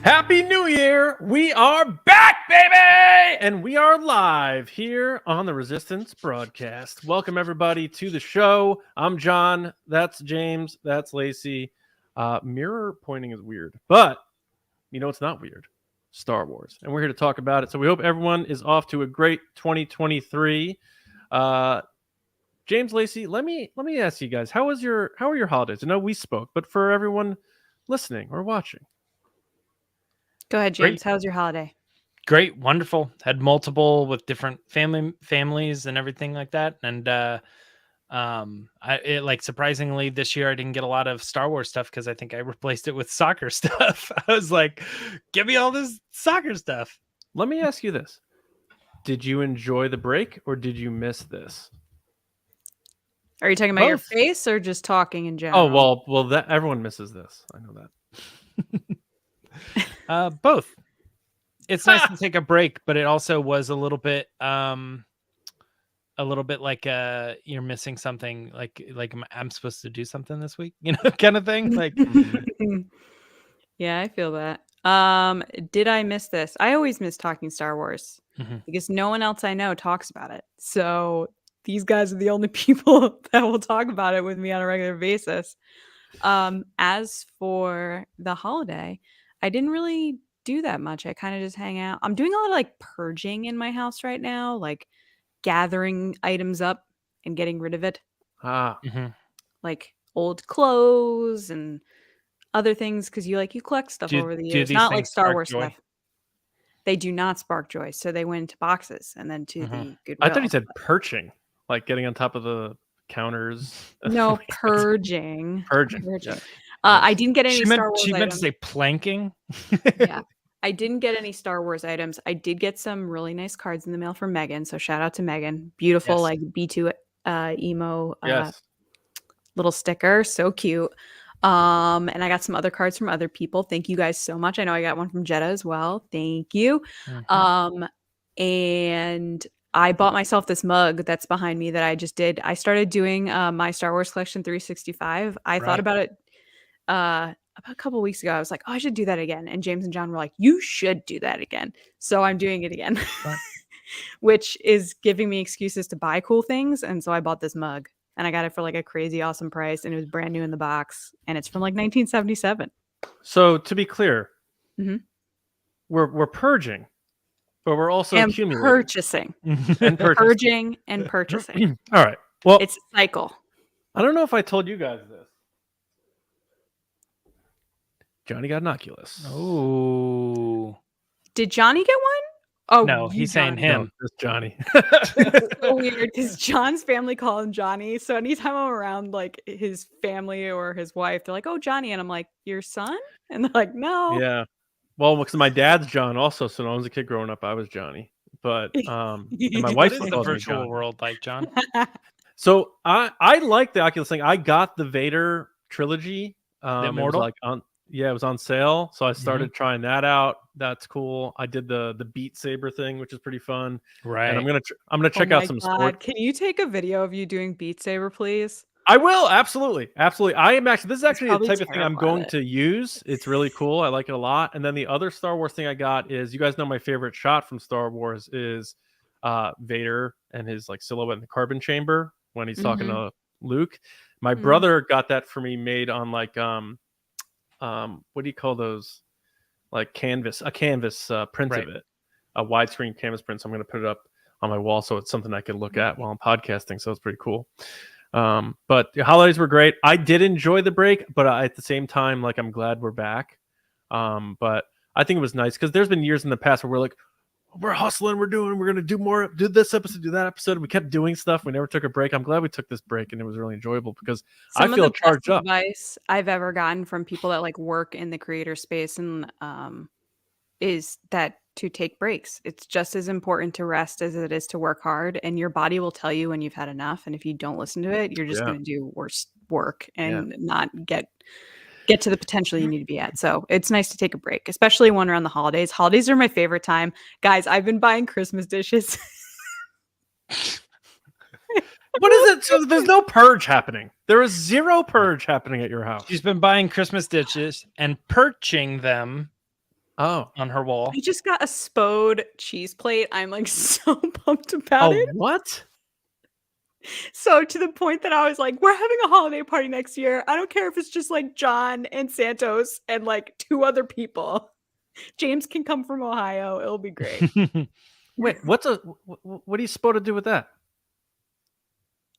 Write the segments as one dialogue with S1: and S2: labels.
S1: Happy New Year! We are back, baby! And we are live here on the Resistance broadcast. Welcome, everybody, to the show. I'm John. That's James. That's Lacey. Mirror pointing is weird, but you know it's not weird. Star Wars. And we're here to talk about it. So we hope everyone is off to a great 2023. James, Lacey, let me ask you guys, how are your holidays? I know we spoke, but for everyone listening or watching.
S2: Go ahead, James. How's your holiday?
S3: Great, wonderful. Had multiple with different families and everything like that. And surprisingly this year I didn't get a lot of Star Wars stuff because I think I replaced it with soccer stuff. I was like, give me all this soccer stuff.
S1: Let me ask you this. Did you enjoy the break or did you miss this?
S2: Are you talking about your face or just talking in general?
S1: Oh, well, that everyone misses this. I know that.
S3: Both. It's nice to take a break, but it also was a little bit like you're missing something, like I'm supposed to do something this week, kind of thing. Like,
S2: yeah, I feel that. Did I miss this? I always miss talking Star Wars because no one else I know talks about it. So these guys are the only people that will talk about it with me on a regular basis. As for the holiday, I didn't really do that much. I kind of just hang out. I'm doing a lot of like purging in my house right now, like gathering items up and getting rid of it. Like old clothes and other things because you collect stuff over the years. Not like Star Wars stuff. They do not spark joy, so they went into boxes and then to the Goodwill.
S1: I thought you said perching, like getting on top of the counters.
S2: No, purging.
S1: Purging.
S2: Yeah. I didn't get any Star Wars items.
S3: She meant to say planking.
S2: Yeah. I didn't get any Star Wars items. I did get some really nice cards in the mail from Megan. So shout out to Megan. Beautiful, like B2 emo little sticker. So cute. And I got some other cards from other people. Thank you guys so much. I know I got one from Jetta as well. Thank you. And I bought myself this mug that's behind me that I just did. I started doing my Star Wars collection 365. I thought about it about a couple weeks ago. I was like, oh, I should do that again. And James and John were like, you should do that again. So I'm doing it again, which is giving me excuses to buy cool things. And so I bought this mug and I got it for like a crazy awesome price. And it was brand new in the box. And it's from like 1977.
S1: So to be clear, we're purging, but we're also accumulating.
S2: Purchasing.
S1: And
S2: purging and purchasing.
S1: All right. Well,
S2: it's a cycle.
S1: I don't know if I told you guys this. Johnny got an Oculus.
S3: Oh.
S2: Did Johnny get one? Oh,
S3: no, he's saying him.
S1: No, it's Johnny.
S2: It's so weird because John's family call him Johnny. So anytime I'm around like his family or his wife, they're like, oh, Johnny. And I'm like, your son? And they're like, no.
S1: Yeah. Well, because my dad's John also. So when I was a kid growing up, I was Johnny. But and my wife
S3: is the virtual world like John.
S1: So I like the Oculus thing. I got the Vader trilogy.
S3: The Immortal?
S1: It was on sale, so I started trying that out. That's cool. I did the Beat Saber thing, which is pretty fun.
S3: Right.
S1: And I'm gonna check out some sport.
S2: Can you take a video of you doing Beat Saber, please?
S1: I will. Absolutely. I am actually. This is actually the type of thing I'm going to use. It's really cool. I like it a lot. And then the other Star Wars thing I got is, you guys know my favorite shot from Star Wars is Vader and his like silhouette in the carbon chamber when he's talking to Luke. My brother got that for me, made on like what do you call those, like a canvas print of it, a widescreen canvas print. So I'm going to put it up on my wall so it's something I can look at while I'm podcasting. So it's pretty cool. But the holidays were great. I did enjoy the break, but at the same time, like, I'm glad we're back. But I think it was nice because there's been years in the past where we're like, we're hustling, we're going to do more, do this episode, do that episode. We kept doing stuff. We never took a break. I'm glad we took this break and it was really enjoyable because I feel charged up.
S2: Advice I've ever gotten from people that like work in the creator space and is that to take breaks. It's just as important to rest as it is to work hard, and your body will tell you when you've had enough. And if you don't listen to it, you're just going to do worse work and not get to the potential you need to be at. So it's nice to take a break, especially when we're on the holidays. Holidays are my favorite time. Guys, I've been buying Christmas dishes.
S1: What is it? So there's no purge happening. There is zero purge happening at your house.
S3: She's been buying Christmas dishes and perching them
S1: Oh.
S3: on her wall.
S2: I just got a Spode cheese plate. I'm like so pumped about it.
S1: What?
S2: So to the point that I was like, we're having a holiday party next year. I don't care if it's just like John and Santos and like 2 other people. James can come from Ohio. It'll be great.
S1: Wait, what are you supposed to do with that?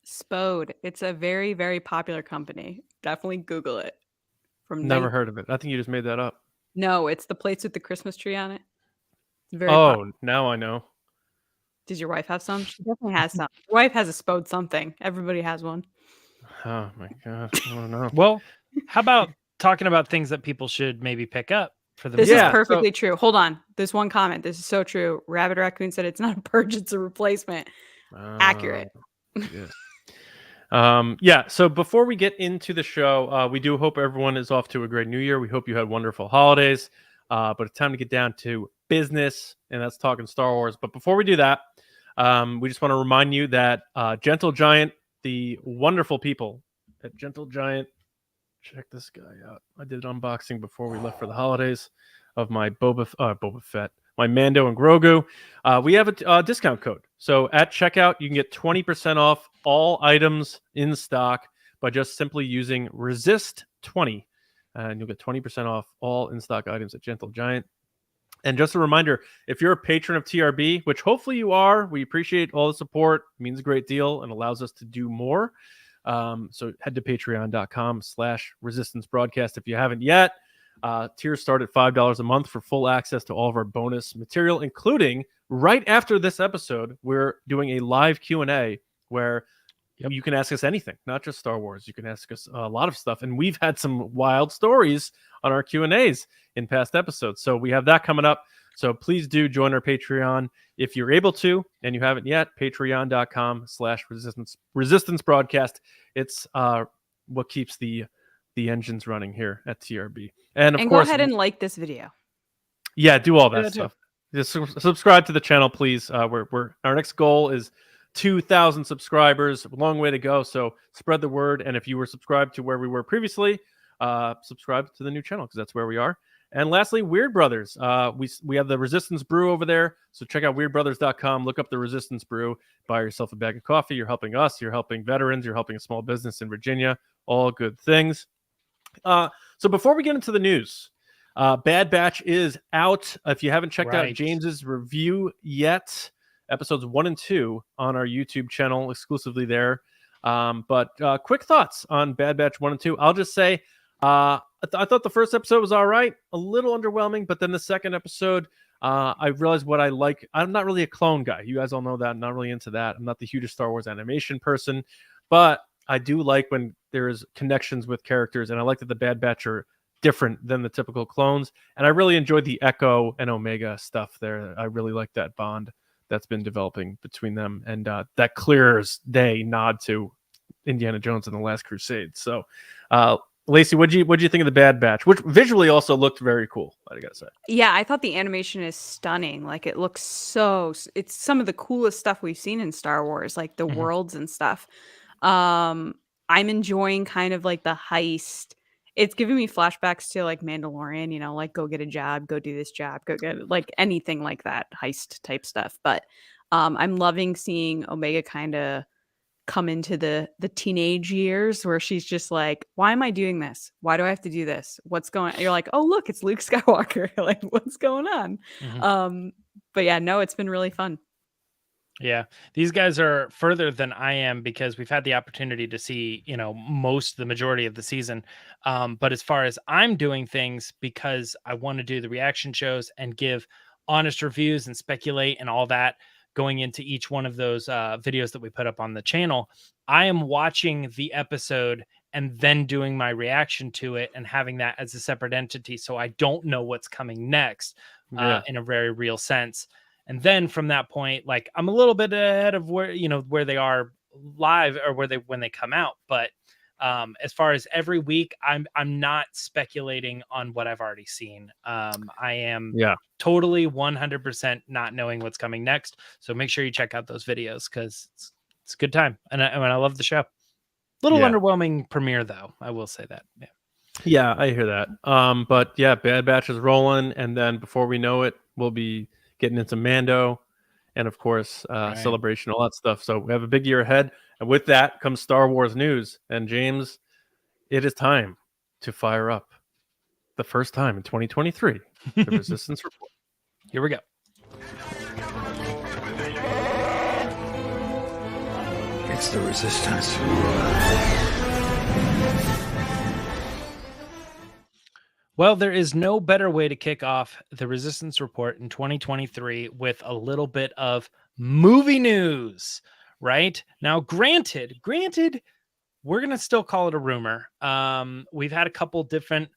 S2: Spode. It's a very, very popular company. Definitely Google it.
S1: Never heard of it. I think you just made that up.
S2: No, it's the plates with the Christmas tree on it. It's very
S1: now I know.
S2: Does your wife have some? She definitely has some. Your wife has a Spode something. Everybody has one.
S1: Oh my gosh. I don't know.
S3: Well, how about talking about things that people should maybe pick up for the
S2: This is perfectly true. Hold on. There's one comment. This is so true. Rabbit Raccoon said it's not a purge, it's a replacement. Accurate.
S1: Yes. Yeah, so before we get into the show, we do hope everyone is off to a great new year. We hope you had wonderful holidays. But it's time to get down to business, and that's talking Star Wars. But before we do that, we just want to remind you that Gentle Giant, the wonderful people at Gentle Giant, check this guy out. I did an unboxing before we left for the holidays of my Boba Fett, my Mando and Grogu. We have a discount code. So at checkout, you can get 20% off all items in stock by just simply using Resist20. And you'll get 20% off all in-stock items at Gentle Giant. And just a reminder, if you're a patron of TRB, which hopefully you are, we appreciate all the support. It means a great deal and allows us to do more. So head to patreon.com/Resistance Broadcast if you haven't yet. Tiers start at $5 a month for full access to all of our bonus material, including right after this episode, we're doing a live Q&A where you can ask us anything, not just Star Wars. You can ask us a lot of stuff. And we've had some wild stories on our Q&As in past episodes. So we have that coming up. So please do join our Patreon if you're able to, and you haven't yet, patreon.com/resistance broadcast. It's what keeps the engines running here at TRB. And of course,
S2: go ahead and like this video.
S1: Yeah, do all that stuff. Just subscribe to the channel, please. Our next goal is 2,000 subscribers. Long way to go. So spread the word. And if you were subscribed to where we were previously, subscribe to the new channel because that's where we are. And lastly, Weird Brothers. We have the Resistance Brew over there. So check out weirdbrothers.com. Look up the Resistance Brew. Buy yourself a bag of coffee. You're helping us. You're helping veterans. You're helping a small business in Virginia. All good things. So before we get into the news, Bad Batch is out. If you haven't checked out James's review yet, episodes 1 and 2 on our YouTube channel exclusively there. But quick thoughts on Bad Batch 1 and 2. I'll just say I thought the first episode was all right, a little underwhelming, but then the second episode, I realized what I like. I'm not really a clone guy. You guys all know that. I'm not really into that. I'm not the hugest Star Wars animation person, but I do like when there's connections with characters, and I like that the Bad Batch are different than the typical clones. And I really enjoyed the Echo and Omega stuff there. I really like that bond that's been developing between them, and that clear as day nod to Indiana Jones and the Last Crusade. So, Lacey, what'd you think of the Bad Batch, which visually also looked very cool, I gotta say. Yeah,
S2: I thought the animation is stunning. Like, it looks it's some of the coolest stuff we've seen in Star Wars, like the worlds and stuff. I'm enjoying kind of like the heist. It's giving me flashbacks to like Mandalorian, you know, like go get a job, go do this job, go get like anything like that heist type stuff. But I'm loving seeing Omega kind of come into the teenage years where she's just like, why am I doing this? Why do I have to do this? What's going on? You're like, oh, look, it's Luke Skywalker. Like, what's going on? But yeah, no, it's been really fun.
S3: Yeah, these guys are further than I am because we've had the opportunity to see, you know, the majority of the season. But as far as I'm doing things, because I want to do the reaction shows and give honest reviews and speculate and all that going into each one of those videos that we put up on the channel, I am watching the episode and then doing my reaction to it and having that as a separate entity. So I don't know what's coming next in a very real sense. And then from that point, like I'm a little bit ahead of where they are live or when they come out. But as far as every week, I'm not speculating on what I've already seen. I am totally 100% not knowing what's coming next. So make sure you check out those videos because it's a good time. And I love the show. Little underwhelming premiere though. I will say that. Yeah.
S1: Yeah, I hear that. But yeah, Bad Batch is rolling, and then before we know it, we'll be getting into Mando, and of course, Celebration, all that stuff. So we have a big year ahead, and with that comes Star Wars news. And James, it is time to fire up the first time in 2023 the Resistance Report.
S3: Here we go.
S4: It's the Resistance.
S3: Well, there is no better way to kick off the Resistance Report in 2023 with a little bit of movie news, right? Now, granted, we're going to still call it a rumor. We've had a couple different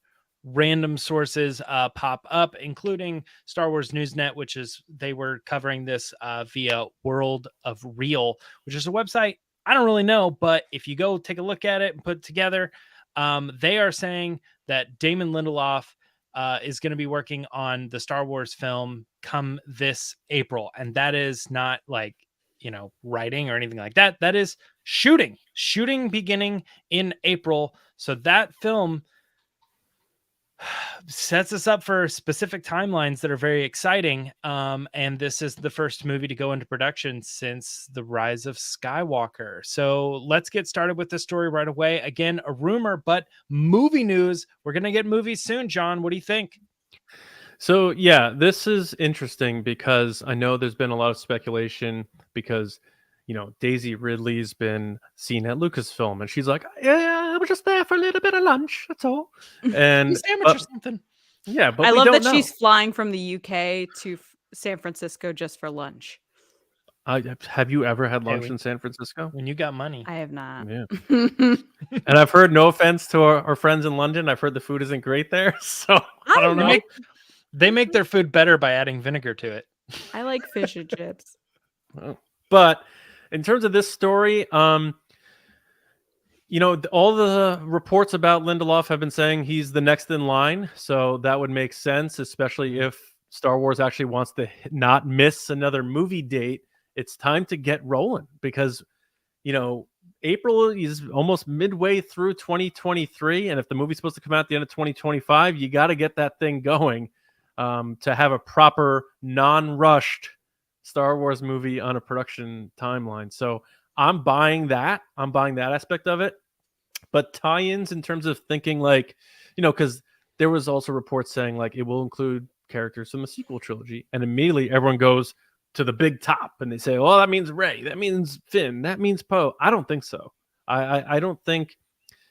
S3: random sources pop up, including Star Wars Newsnet, which is they were covering this via World of Real, which is a website I don't really know, but if you go take a look at it and put it together, they are saying that Damon Lindelof is going to be working on the Star Wars film come this April. And that is not like, writing or anything like that. That is shooting beginning in April. So that film sets us up for specific timelines that are very exciting. And this is the first movie to go into production since The Rise of Skywalker. So let's get started with this story right away. Again, a rumor, but movie news. We're going to get movies soon. John, what do you think?
S1: So yeah, this is interesting because I know there's been a lot of speculation because Daisy Ridley's been seen at Lucasfilm, and she's like, "Yeah, I was just there for a little bit of lunch. That's all." And
S3: sandwich or something.
S1: Yeah, but
S2: I
S1: we
S2: love
S1: don't
S2: that
S1: know.
S2: she's flying from the UK to San Francisco just for lunch.
S1: Have you ever had lunch in San Francisco?
S3: When you got money.
S2: I have not.
S1: Yeah. And I've heard, no offense to our friends in London, I've heard the food isn't great there. So I don't know.
S3: They make their food better by adding vinegar to it.
S2: I like fish and chips.
S1: But in terms of this story, all the reports about Lindelof have been saying he's the next in line. So that would make sense, especially if Star Wars actually wants to not miss another movie date. It's time to get rolling because, April is almost midway through 2023. And if the movie's supposed to come out at the end of 2025, you got to get that thing going to have a proper non-rushed Star Wars movie on a production timeline. So I'm buying that. I'm buying that aspect of it. But tie-ins in terms of thinking like, because there was also reports saying like it will include characters from the sequel trilogy. And immediately everyone goes to the big top and they say, well, that means Rey, that means Finn, that means Poe. I don't think so. I don't think,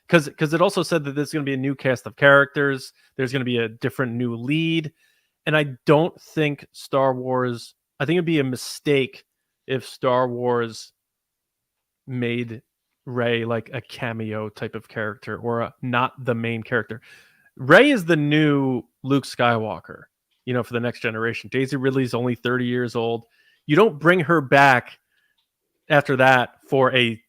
S1: because it also said that there's going to be a new cast of characters. There's going to be a different new lead. And I don't think Star Wars, I think it'd be a mistake if Star Wars made Rey like a cameo type of character or not the main character. Rey is the new Luke Skywalker, for the next generation. Daisy Ridley's only 30 years old. You don't bring her back after that for a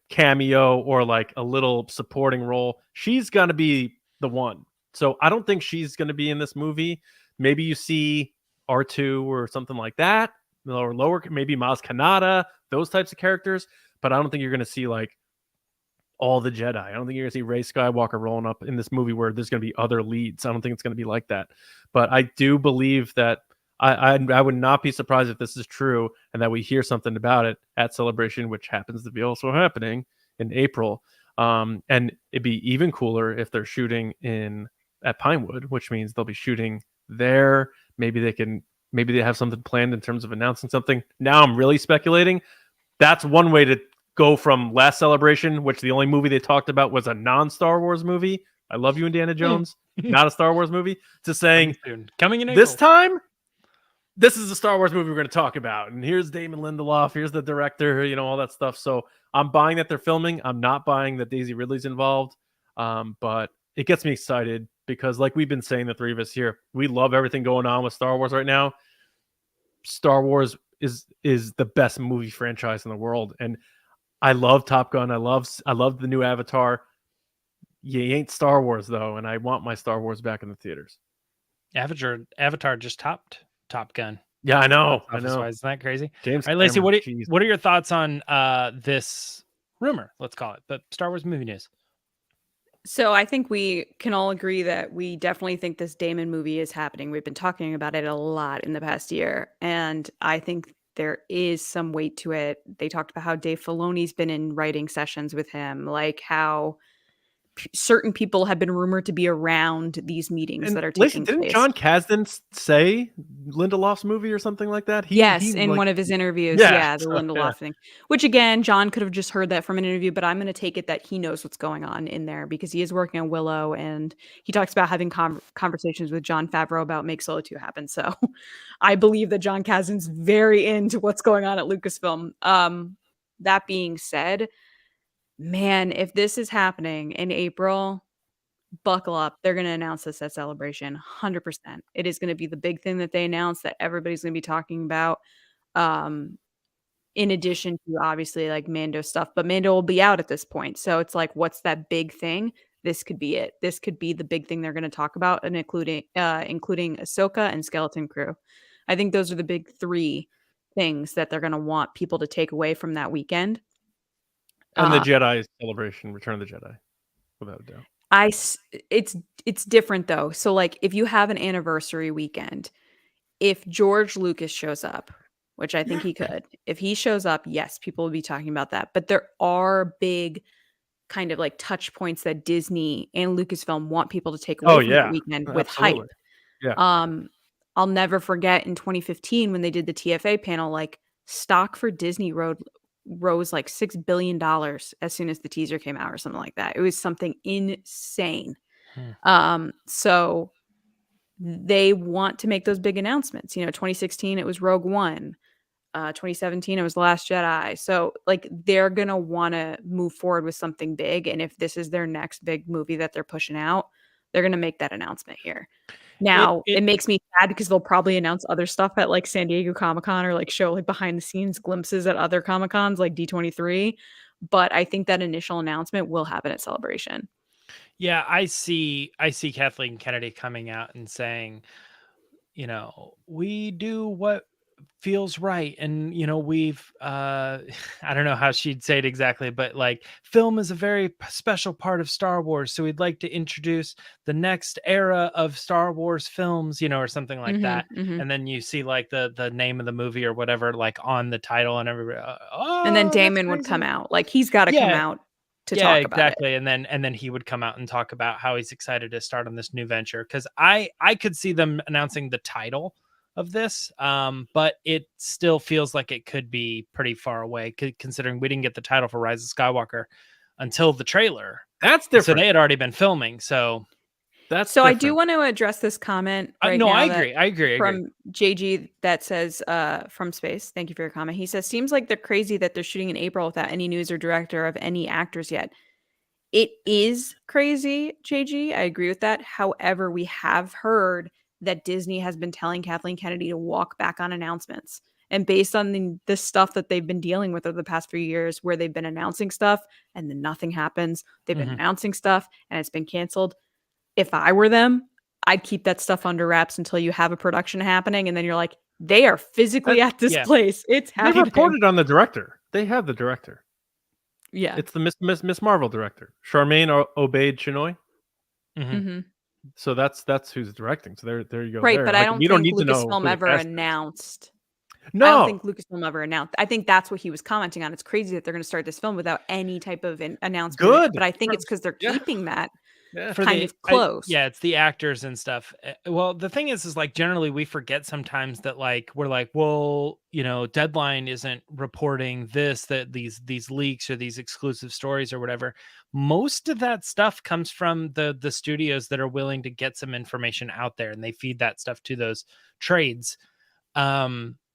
S1: cameo or like a little supporting role. She's going to be the one. So I don't think she's going to be in this movie. Maybe you see R2 or something like that, or lower, maybe Maz Kanata, those types of characters. But I don't think you're going to see like all the Jedi. I don't think you're going to see Rey Skywalker rolling up in this movie where there's going to be other leads. I don't think it's going to be like that. But I do believe that I would not be surprised if this is true and that we hear something about it at Celebration, which happens to be also happening in April. And it'd be even cooler if they're shooting at Pinewood, which means they'll be shooting there. Maybe they have something planned in terms of announcing something. Now I'm really speculating. That's one way to go from last Celebration, which the only movie they talked about was a non-Star Wars movie. I love you, Indiana Jones, not a Star Wars movie, to saying
S3: coming in April.
S1: This time, this is the Star Wars movie we're going to talk about. And here's Damon Lindelof, here's the director, all that stuff. So I'm buying that they're filming. I'm not buying that Daisy Ridley's involved. But it gets me excited because like we've been saying, the three of us here, we love everything going on with Star Wars right now. Star Wars is the best movie franchise in the world. And I love Top Gun. I love the new Avatar. You ain't Star Wars though, and I want my Star Wars back in the theaters.
S3: Avatar just topped Top Gun.
S1: Yeah, I know.
S3: Isn't that crazy?
S1: James,
S3: all right, Lacey, what are your thoughts on this rumor? Let's call it, but Star Wars movie news.
S2: So I think we can all agree that we definitely think this Damon movie is happening. We've been talking about it a lot in the past year, and I think there is some weight to it. They talked about how Dave Filoni's been in writing sessions with him, like how certain people have been rumored to be around these meetings
S1: And
S2: that are
S1: Lacey,
S2: taking
S1: didn't
S2: place.
S1: John Kasdan say Lindelof's movie or something like that?
S2: Yes,
S1: He
S2: in
S1: like,
S2: one of his interviews.
S1: yeah,
S2: Yeah, the
S1: so,
S2: Lindelof
S1: yeah.
S2: thing. Which again, John could have just heard that from an interview, but I'm going to take it that he knows what's going on in there because he is working on Willow, and he talks about having conversations with Jon Favreau about Make Solo 2 happen. So I believe that John Kasdan's very into what's going on at Lucasfilm. That being said, man, if this is happening in April, buckle up. They're going to announce this at Celebration 100%. It is going to be the big thing that they announce that everybody's going to be talking about. In addition to obviously like Mando stuff, but Mando will be out at this point. So it's like, what's that big thing? This could be it. This could be the big thing they're going to talk about, and including Ahsoka and Skeleton Crew. I think those are the big three things that they're going to want people to take away from that weekend.
S1: And the Jedi celebration, Return of the Jedi, without a doubt.
S2: It's different though. So like if you have an anniversary weekend, if George Lucas shows up, which I think he could, if he shows up, yes, people will be talking about that. But there are big kind of like touch points that Disney and Lucasfilm want people to take away from that weekend with
S1: absolutely.
S2: hype.
S1: Yeah.
S2: I'll never forget in 2015 when they did the TFA panel, like stock for Disney rose like $6 billion as soon as the teaser came out or something like that. It was something insane. So they want to make those big announcements. 2016 it was Rogue One. 2017 it was The Last Jedi. So like they're gonna want to move forward with something big, and if this is their next big movie that they're pushing out, they're gonna make that announcement here. Now it makes me sad because they'll probably announce other stuff at like San Diego Comic-Con or like show like behind the scenes glimpses at other Comic-Cons like D23, but I think that initial announcement will happen at Celebration.
S3: Yeah, I see Kathleen Kennedy coming out and saying, we do what feels right, and we've I don't know how she'd say it exactly, but like film is a very special part of Star Wars, so we'd like to introduce the next era of Star Wars films, or something like that. And then you see like the name of the movie or whatever like on the title, and everybody
S2: and then Damon would come out, like he's got to come out to talk about
S3: exactly
S2: it.
S3: And then he would come out and talk about how he's excited to start on this new venture, because I could see them announcing the title of this, but it still feels like it could be pretty far away, considering we didn't get the title for Rise of Skywalker until the trailer.
S1: That's different.
S3: So they had already been filming. So
S1: that's
S2: so different. I do want to address this comment right now.
S3: I agree.
S2: From JG that says from space. Thank you for your comment. He says, seems like they're crazy that they're shooting in April without any news or director of any actors yet. It is crazy, JG. I agree with that. However, we have heard that Disney has been telling Kathleen Kennedy to walk back on announcements. And based on the stuff that they've been dealing with over the past few years, where they've been announcing stuff and then nothing happens, they've been announcing stuff and it's been canceled. If I were them, I'd keep that stuff under wraps until you have a production happening. And then you're like, they are physically at this place. It's happening.
S1: They reported on the director. They have the director.
S2: Yeah.
S1: It's the Miss Marvel director, Charmaine Obaid-Chinoy. So that's who's directing. So there you go.
S2: Right,
S1: there.
S2: but
S1: like,
S2: I don't think Lucasfilm ever announced.
S1: No,
S2: I don't think Lucasfilm ever announced. I think that's what he was commenting on. It's crazy that they're going to start this film without any type of announcement.
S1: Good,
S2: but I think it's because they're keeping that
S3: kind
S2: of close.
S3: It's the actors and stuff. Well, the thing is like generally we forget sometimes that like we're like, well, Deadline isn't reporting that these leaks or these exclusive stories or whatever. Most of that stuff comes from the studios that are willing to get some information out there, and they feed that stuff to those trades.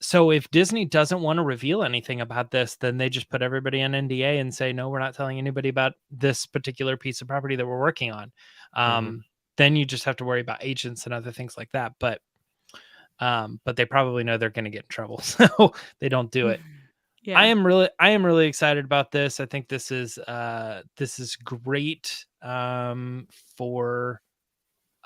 S3: So if Disney doesn't want to reveal anything about this, then they just put everybody on NDA and say, no, we're not telling anybody about this particular piece of property that we're working on. Then you just have to worry about agents and other things like that. But they probably know they're going to get in trouble, so they don't do it. Yeah. I am really excited about this. I think this is great for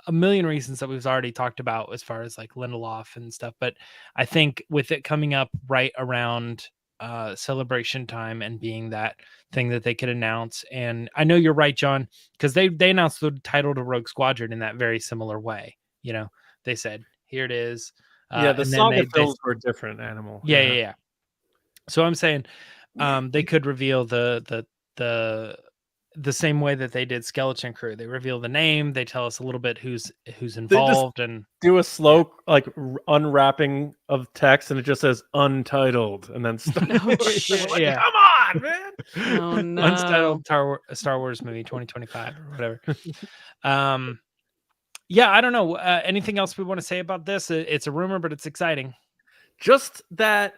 S3: a million reasons that we've already talked about as far as like Lindelof and stuff. But I think with it coming up right around celebration time and being that thing that they could announce. And I know you're right, John, because they announced the title to Rogue Squadron in that very similar way. You know, they said, here it is.
S1: Yeah, the
S3: and then
S1: saga films were different, Animal.
S3: Yeah. So I'm saying they could reveal the same way that they did Skeleton Crew. They reveal the name, they tell us a little bit who's involved, and
S1: do a slow unwrapping of text, and it just says untitled, and then
S3: yeah.
S1: Come on, man.
S2: Oh no.
S3: Untitled Star Wars movie 2025 or whatever. Yeah, I don't know. Anything else we want to say about this? It's a rumor, but it's exciting.
S1: Just that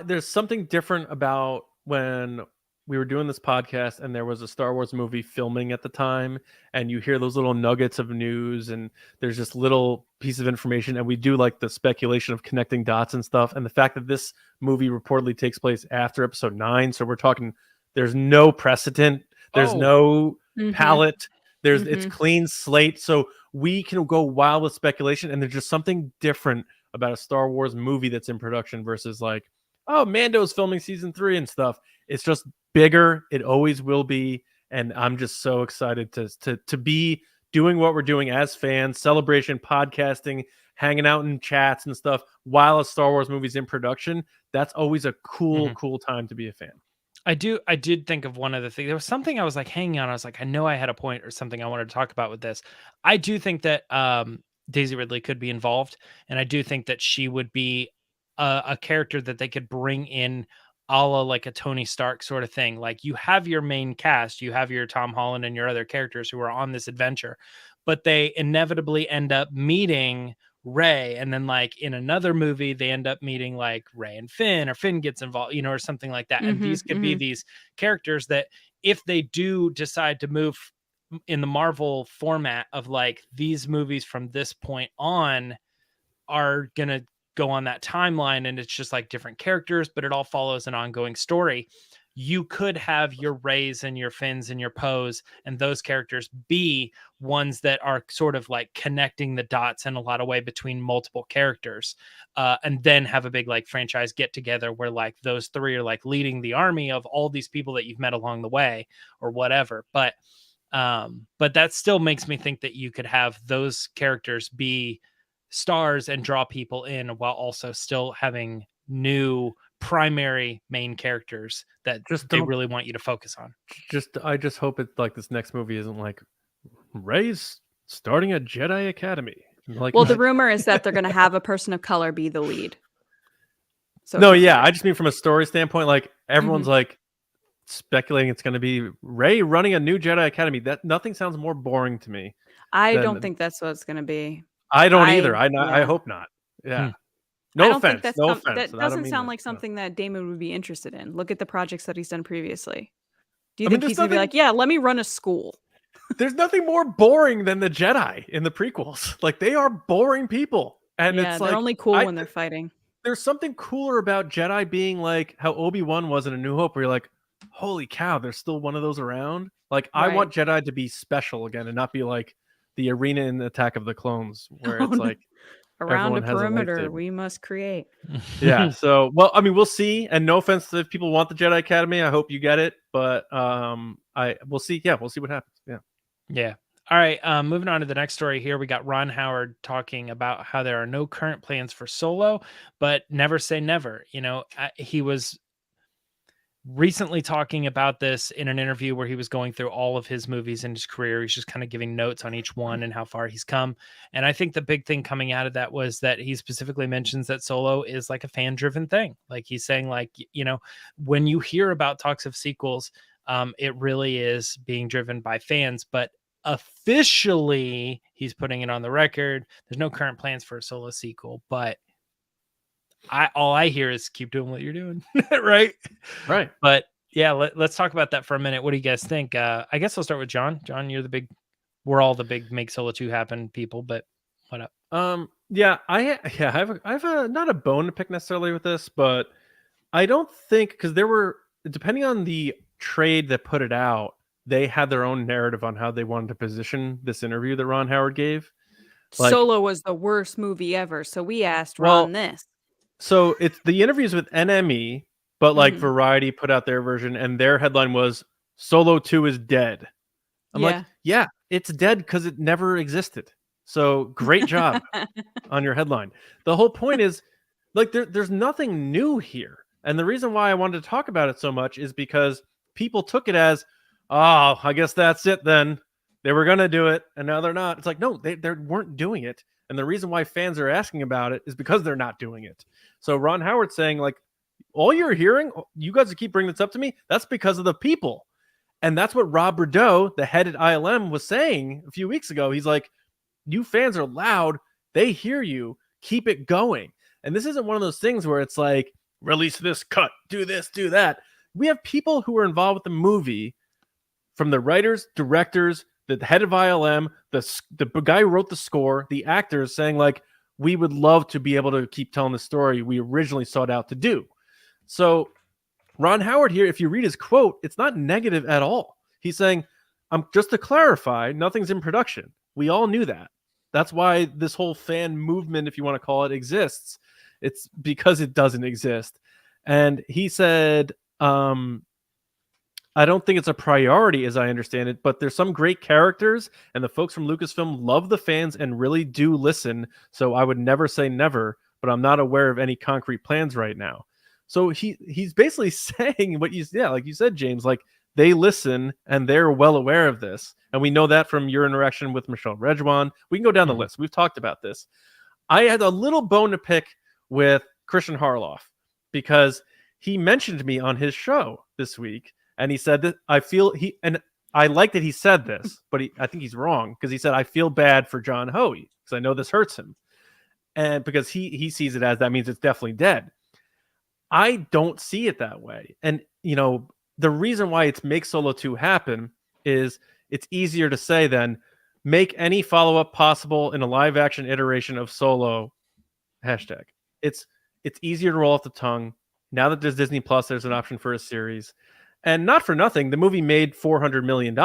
S1: there's something different about when we were doing this podcast and there was a Star Wars movie filming at the time, and you hear those little nuggets of news, and there's just little piece of information, and we do like the speculation of connecting dots and stuff. And the fact that this movie reportedly takes place after episode 9, so we're talking, there's no precedent, there's no palette, it's clean slate, so we can go wild with speculation. And there's just something different about a Star Wars movie that's in production versus like, oh, Mando's filming season 3 and stuff. It's just bigger. It always will be. And I'm just so excited to be doing what we're doing as fans, celebration, podcasting, hanging out in chats and stuff while a Star Wars movie's in production. That's always a cool time to be a fan.
S3: I did think of one other thing. There was something I was like hanging on. I was like, I know I had a point or something I wanted to talk about with this. I do think that Daisy Ridley could be involved, and I do think that she would be a character that they could bring in a la like a Tony Stark sort of thing. Like, you have your main cast, you have your Tom Holland and your other characters who are on this adventure, but they inevitably end up meeting Rey, and then like in another movie they end up meeting like Rey and Finn, or Finn gets involved, you know, or something like that. And these could be these characters that, if they do decide to move in the Marvel format of like, these movies from this point on are gonna go on that timeline, and it's just like different characters, but it all follows an ongoing story. You could have your Reys and your Finns and your Poes and those characters be ones that are sort of like connecting the dots in a lot of way between multiple characters, and then have a big like franchise get together where like those three are like leading the army of all these people that you've met along the way or whatever. But that still makes me think that you could have those characters be stars and draw people in while also still having new primary main characters that they really want you to focus on.
S1: I just hope it like this next movie isn't like Rey's starting a Jedi Academy. Like,
S2: well, the rumor is that they're going to have a person of color be the lead. So
S1: no, yeah, I just mean from a story standpoint, like everyone's like speculating it's going to be Rey running a new Jedi Academy. That nothing sounds more boring to me.
S2: I don't think that's what it's going to be.
S1: I don't either. I hope not. Yeah. No offense.
S2: That doesn't sound like something that Damon would be interested in. Look at the projects that he's done previously. Do you think he's going to be like, yeah, let me run a school?
S1: There's nothing more boring than the Jedi in the prequels. Like, they are boring people. And it's
S2: they're
S1: like,
S2: only cool when they're fighting.
S1: There's something cooler about Jedi being like how Obi-Wan was in A New Hope, where you're like, holy cow, there's still one of those around. Like, I want Jedi to be special again and not be like the arena in Attack of the Clones, where it's like,
S2: around a perimeter we must create.
S1: Yeah. So, well, I mean, we'll see. And no offense if people want the Jedi Academy, I hope you get it. But we'll see. Yeah, we'll see what happens. Yeah.
S3: Yeah. All right. Moving on to the next story here, we got Ron Howard talking about how there are no current plans for Solo, but never say never. You know, he was recently talking about this in an interview where he was going through all of his movies in his career. He's just kind of giving notes on each one and how far he's come. And I think the big thing coming out of that was that he specifically mentions that Solo is like a fan driven thing. Like, he's saying, like, you know, when you hear about talks of sequels, it really is being driven by fans, but officially he's putting it on the record. There's no current plans for a Solo sequel, but all I hear is keep doing what you're doing. Right. But yeah, let's talk about that for a minute. What do you guys think? I guess I'll start with John. John, we're all the big make Solo 2 happen people, but what up?
S1: Yeah, I have a not a bone to pick necessarily with this, but I don't think, because there were, depending on the trade that put it out, they had their own narrative on how they wanted to position this interview that Ron Howard gave.
S2: Like, Solo was the worst movie ever, so we asked Ron this.
S1: So it's the interviews with NME, but like Variety put out their version, and their headline was Solo 2 is dead. I'm like, yeah, it's dead because it never existed. So great job on your headline. The whole point is, like, there's nothing new here. And the reason why I wanted to talk about it so much is because people took it as, oh, I guess that's it then. They were going to do it, and now they're not. It's like, no, they weren't doing it. And the reason why fans are asking about it is because they're not doing it. So Ron Howard's saying, like, all you're hearing, you guys keep bringing this up to me, that's because of the people. And that's what Rob Bordeaux, the head at ILM, was saying a few weeks ago. He's like, you fans are loud. They hear you. Keep it going. And this isn't one of those things where it's like, release this, cut, do this, do that. We have people who are involved with the movie, from the writers, directors, the head of ILM, the guy who wrote the score, the actors, saying, like, we would love to be able to keep telling the story we originally sought out to do. So Ron Howard here, if you read his quote, it's not negative at all. He's saying, just to clarify, nothing's in production. We all knew that. That's why this whole fan movement, if you want to call it, exists. It's because it doesn't exist. And he said, I don't think it's a priority, as I understand it, but there's some great characters, and the folks from Lucasfilm love the fans and really do listen. So I would never say never, but I'm not aware of any concrete plans right now. So he's basically saying what like you said, James, like, they listen and they're well aware of this. And we know that from your interaction with Michelle Rejwan. We can go down the list. We've talked about this. I had a little bone to pick with Christian Harloff because he mentioned me on his show this week. And he said that I like that he said this, but I think he's wrong, because he said, I feel bad for John Hoey because I know this hurts him. And because he sees it as that means it's definitely dead. I don't see it that way. And, you know, the reason why it's make Solo 2 happen is it's easier to say than make any follow-up possible in a live action iteration of Solo hashtag. It's easier to roll off the tongue. Now that there's Disney Plus, there's an option for a series. And not for nothing, the movie made $400 million.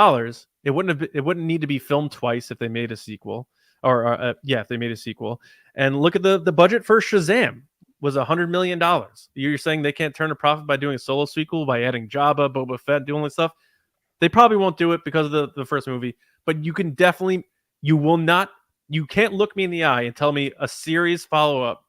S1: It wouldn't need to be filmed twice if they made a sequel. If they made a sequel. And look at the budget for Shazam was $100 million. You're saying they can't turn a profit by doing a Solo sequel, by adding Jabba, Boba Fett, doing all this stuff? They probably won't do it because of the first movie. But you can definitely, you can't look me in the eye and tell me a series follow-up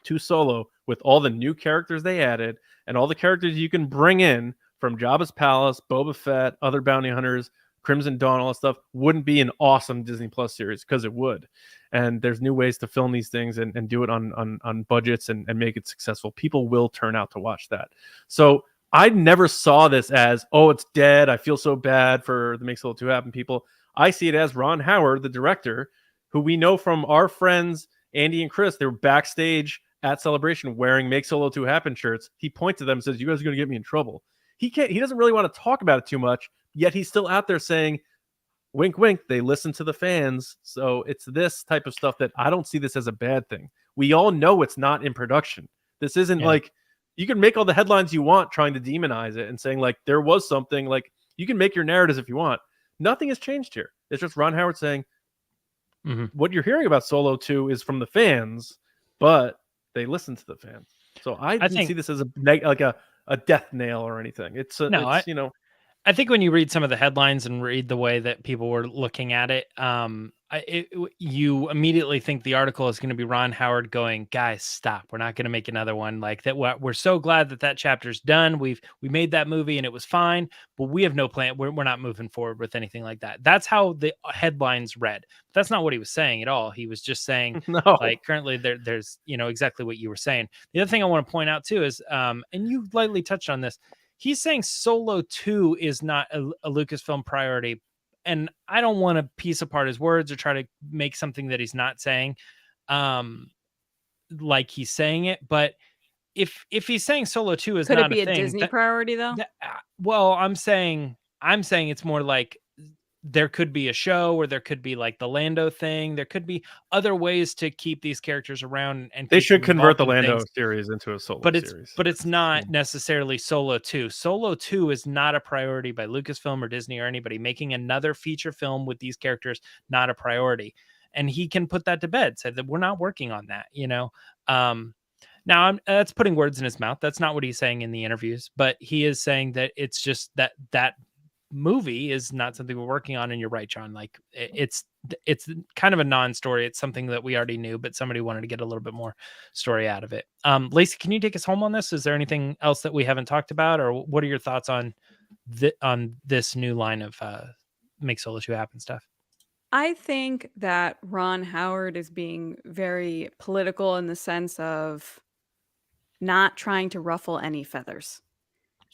S1: to Solo with all the new characters they added and all the characters you can bring in from Jabba's Palace, Boba Fett, other bounty hunters, Crimson Dawn, all that stuff, wouldn't be an awesome Disney Plus series, because it would. And there's new ways to film these things and do it on budgets and make it successful. People will turn out to watch that. So I never saw this as, oh, it's dead. I feel so bad for the Make Solo 2 happen people. I see it as Ron Howard, the director, who we know from our friends, Andy and Chris. They were backstage at Celebration wearing Make Solo 2 happen shirts. He points to them and says, you guys are going to get me in trouble. He doesn't really want to talk about it too much, yet he's still out there saying, wink, wink, they listen to the fans. So it's this type of stuff that I don't see this as a bad thing. We all know it's not in production. This isn't like, you can make all the headlines you want trying to demonize it and saying, like, there was something, like, you can make your narratives if you want. Nothing has changed here. It's just Ron Howard saying, what you're hearing about Solo 2 is from the fans, but they listen to the fans. So I didn't see this as a death nail or anything.
S3: I think when you read some of the headlines and read the way that people were looking at it, you immediately think the article is going to be Ron Howard going, guys, stop. We're not going to make another one like that. We're so glad that chapter's done. We made that movie and it was fine, but we have no plan. We're not moving forward with anything like that. That's how the headlines read. That's not what he was saying at all. He was just saying, like, currently there's, exactly what you were saying. The other thing I want to point out too is, and you lightly touched on this, he's saying Solo 2 is not a Lucasfilm priority. And I don't want to piece apart his words or try to make something that he's not saying, like he's saying it. But if he's saying Solo 2 is
S2: could
S3: not
S2: it be
S3: a thing,
S2: Disney priority though?
S3: Well, I'm saying it's more like there could be a show, or there could be like the Lando thing. There could be other ways to keep these characters around, and
S1: they should convert the Lando series into a Solo series.
S3: But it's not necessarily Solo 2. Solo 2 is not a priority by Lucasfilm or Disney or anybody. Making another feature film with these characters, not a priority. And he can put that to bed, say that we're not working on that, Now, that's putting words in his mouth. That's not what he's saying in the interviews, but he is saying that it's just that movie is not something we're working on. And you're right, John. Like it's kind of a non-story. It's something that we already knew, but somebody wanted to get a little bit more story out of it. Lacey, can you take us home on this? Is there anything else that we haven't talked about, or what are your thoughts on this new line of Make Solo Show Happen stuff?
S2: I think that Ron Howard is being very political in the sense of not trying to ruffle any feathers.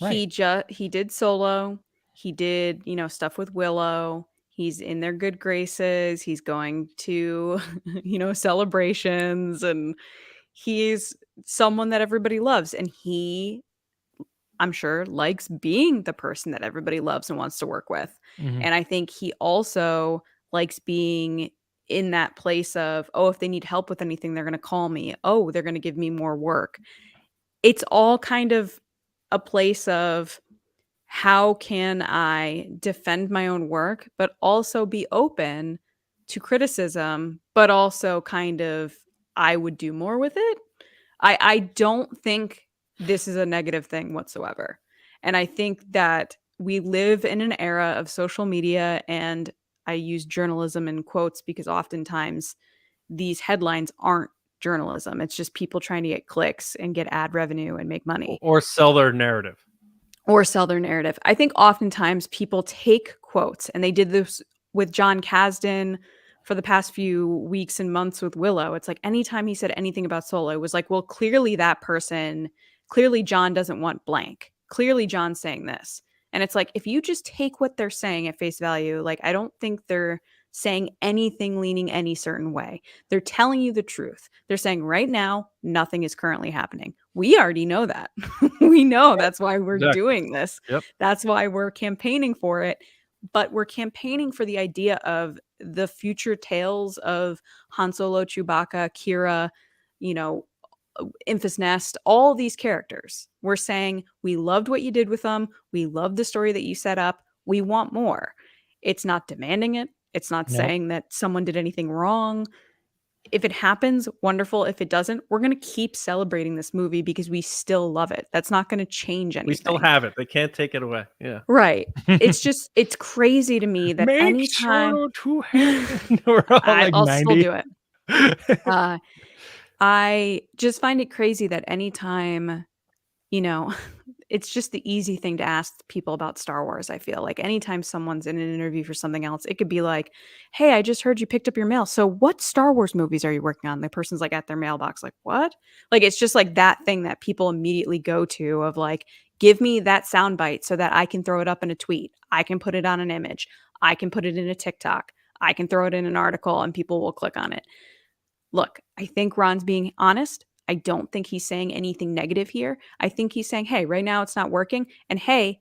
S3: Right.
S2: He did Solo. He did, stuff with Willow. He's in their good graces. He's going to, celebrations, and he's someone that everybody loves. And he, I'm sure, likes being the person that everybody loves and wants to work with.
S3: Mhm.
S2: And I think he also likes being in that place of, oh, if they need help with anything, they're going to call me. Oh, they're going to give me more work. It's all kind of a place of, how can I defend my own work, but also be open to criticism, but also kind of, I would do more with it. I don't think this is a negative thing whatsoever. And I think that we live in an era of social media, and I use journalism in quotes because oftentimes these headlines aren't journalism. It's just people trying to get clicks and get ad revenue and make money.
S1: Or sell their narrative.
S2: I think oftentimes people take quotes, and they did this with John Kasdan for the past few weeks and months with Willow. It's like anytime he said anything about Solo, it was like, well, clearly John doesn't want blank. Clearly John's saying this. And it's like, if you just take what they're saying at face value, like, I don't think they're saying anything leaning any certain way. They're telling you the truth. They're saying right now, nothing is currently happening. We already know that. We know that's why we're doing this.
S1: Yep.
S2: That's why we're campaigning for it. But we're campaigning for the idea of the future tales of Han Solo, Chewbacca, Kira, Infus Nest, all these characters. We're saying we loved what you did with them. We love the story that you set up. We want more. It's not demanding it. It's not saying that someone did anything wrong. If it happens, wonderful. If it doesn't, we're going to keep celebrating this movie because we still love it. That's not going to change anything.
S1: We still have it. They can't take it away. Yeah.
S2: Right. It's just, it's crazy to me that anytime I'll still do it. I just find it crazy that anytime, it's just the easy thing to ask people about Star Wars. I feel like anytime someone's in an interview for something else, it could be like, hey, I just heard you picked up your mail. So what Star Wars movies are you working on? The person's like at their mailbox, like, what? Like, it's just like that thing that people immediately go to of like, give me that soundbite so that I can throw it up in a tweet. I can put it on an image. I can put it in a TikTok. I can throw it in an article and people will click on it. Look, I think Ron's being honest. I don't think he's saying anything negative here. I think he's saying, hey, right now it's not working. And hey,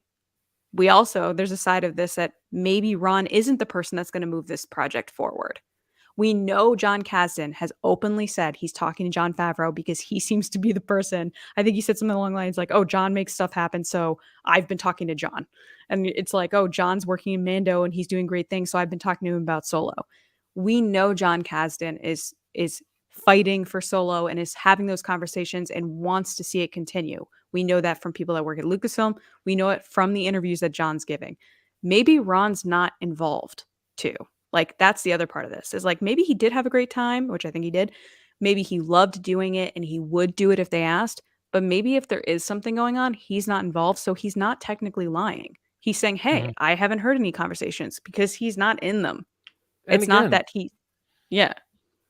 S2: there's a side of this that maybe Ron isn't the person that's going to move this project forward. We know John Kasdan has openly said he's talking to Jon Favreau because he seems to be the person. I think he said something along the lines like, oh, John makes stuff happen, so I've been talking to John. And it's like, oh, John's working in Mando and he's doing great things, so I've been talking to him about Solo. We know John Kasdan is fighting for Solo and is having those conversations and wants to see it continue. We know that from people that work at Lucasfilm. We know it from the interviews that John's giving. Maybe Ron's not involved too. Like, that's the other part of this, is like, maybe he did have a great time, which I think he did. Maybe he loved doing it and he would do it if they asked. But maybe if there is something going on, he's not involved. So he's not technically lying. He's saying, hey, I haven't heard any conversations because he's not in them.
S1: And
S2: it's not that he,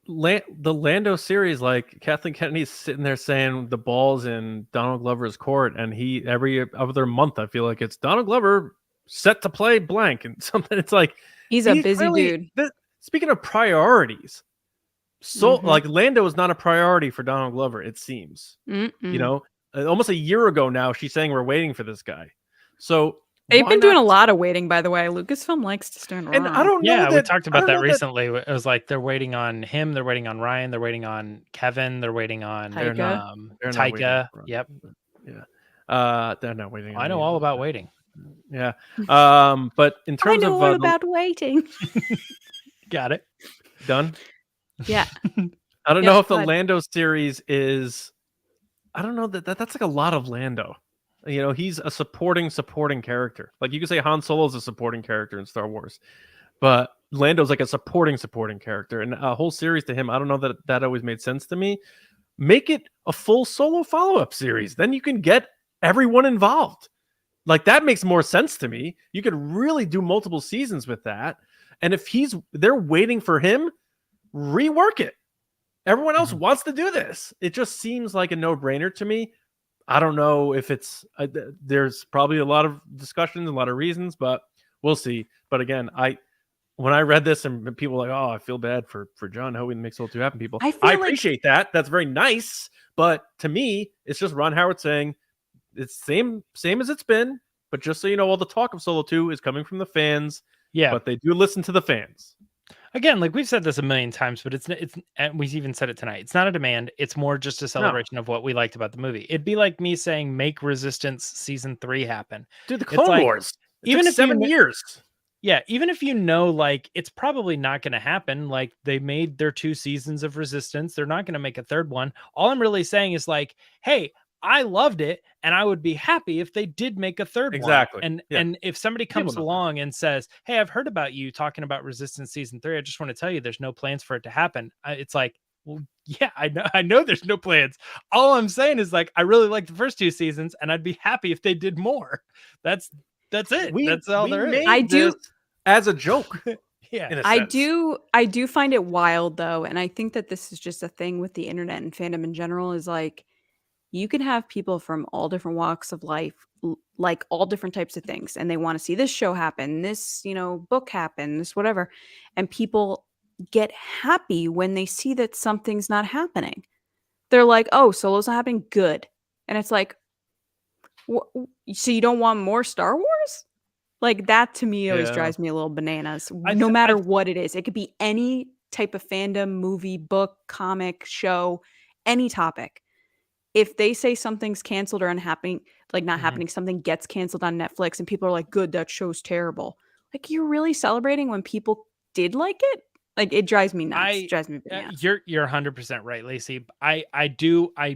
S1: the Lando series, like Kathleen Kennedy's sitting there saying the ball's in Donald Glover's court, and he every other month I feel like it's Donald Glover set to play blank and something. It's like
S2: he's a busy dude.
S1: Speaking of priorities, like Lando is not a priority for Donald Glover. It seems almost a year ago now she's saying we're waiting for this guy. So
S2: they've been doing a lot of waiting, by the way. Lucasfilm likes to stand around.
S1: And I don't know.
S3: Yeah, we talked about that recently. It was like they're waiting on him, they're waiting on Ryan, they're waiting on Kevin, they're waiting on Taika. Yep.
S1: Yeah. They're not waiting.
S3: I know all about waiting.
S1: Yeah. But in terms
S2: I know
S1: of
S2: all about waiting.
S3: Got it.
S1: Done.
S2: Yeah.
S1: I don't know if the Lando series is I don't know that's like a lot of Lando. You know, he's a supporting character. Like you could say Han Solo is a supporting character in Star Wars, but Lando's like a supporting character, and a whole series to him. I don't know that always made sense to me. Make it a full Solo follow-up series, then you can get everyone involved. Like that makes more sense to me. You could really do multiple seasons with that, and if they're waiting for him, rework it. Everyone else wants to do this. It just seems like a no-brainer to me. I don't know if it's there's probably a lot of discussions, a lot of reasons, but we'll see. But again, when I read this and people were like, oh, I feel bad for John Hoey and makes all too happen people. I appreciate that. That's very nice. But to me, it's just Ron Howard saying it's same as it's been. But just so you know, all the talk of Solo 2 is coming from the fans.
S3: Yeah.
S1: But they do listen to the fans.
S3: Again, like we've said this a million times, but it's and we've even said it tonight. It's not a demand. It's more just a celebration of what we liked about the movie. It'd be like me saying, make Resistance season 3 happen.
S1: Dude, the Clone Wars. Even if 7 years.
S3: Yeah, even if you know, like, it's probably not going to happen. Like, they made their 2 seasons of Resistance. They're not going to make a third one. All I'm really saying is like, hey, I loved it, and I would be happy if they did make a third one. And if somebody comes along and says, hey, I've heard about you talking about Resistance season 3. I just want to tell you there's no plans for it to happen. It's like, well, yeah, I know there's no plans. All I'm saying is like, I really like the first 2 seasons, and I'd be happy if they did more. That's it. That's all there is.
S2: I do
S1: as a joke.
S3: Yeah,
S2: I do find it wild though, and I think that this is just a thing with the internet and fandom in general. Is like, you can have people from all different walks of life, like all different types of things, and they want to see this show happen, this, book happen, this whatever, and people get happy when they see that something's not happening. They're like, oh, Solo's not happening, good. And it's like, so you don't want more Star Wars? Like, that to me always drives me a little bananas, no matter what it is. It could be any type of fandom, movie, book, comic, show, any topic. If they say something's canceled or unhappening, like not happening, something gets canceled on Netflix and people are like, good, that show's terrible. Like, you're really celebrating when people did like it? Like, it drives me nuts. It drives me bananas.
S3: You're 100% right, Lacey. I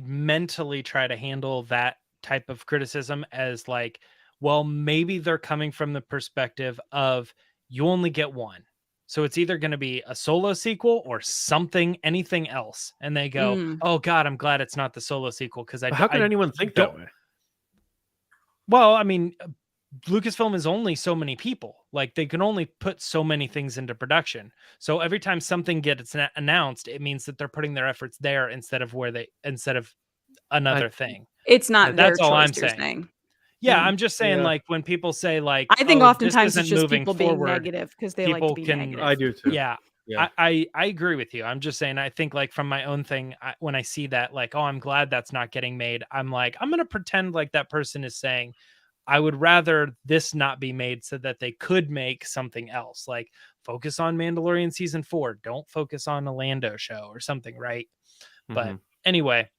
S3: mentally try to handle that type of criticism as like, well, maybe they're coming from the perspective of you only get one. So it's either going to be a Solo sequel or anything else. And they go, oh God, I'm glad it's not the Solo sequel. Because
S1: how can anyone think that way?
S3: Well, I mean, Lucasfilm is only so many people. Like, they can only put so many things into production. So every time something gets announced, it means that they're putting their efforts there instead of another thing.
S2: It's not
S3: that's
S2: their
S3: all
S2: choice,
S3: I'm
S2: you're
S3: saying. Yeah, I'm just saying, like, when people say, like,
S2: I think oftentimes
S3: it's
S2: just people being negative because they like to be negative.
S1: I do too.
S3: Yeah. I agree with you. I'm just saying, I think, like, from my own thing, when I see that, like, oh, I'm glad that's not getting made, I'm like, I'm going to pretend like that person is saying, I would rather this not be made so that they could make something else. Like, focus on Mandalorian season 4. Don't focus on a Lando show or something, right? But anyway,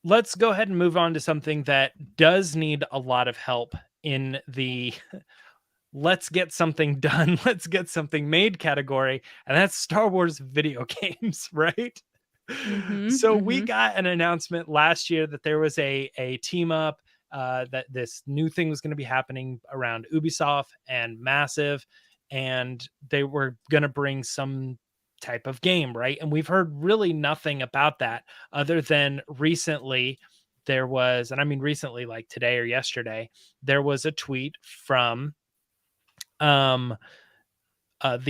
S3: let's go ahead and move on to something that does need a lot of help in the let's get something done, let's get something made category, and that's Star Wars video games, right? So we got an announcement last year that there was a team up, that this new thing was going to be happening around Ubisoft and Massive, and they were going to bring some type of game, right? And we've heard really nothing about that other than recently there was, and I mean recently, like today or yesterday, there was a tweet from the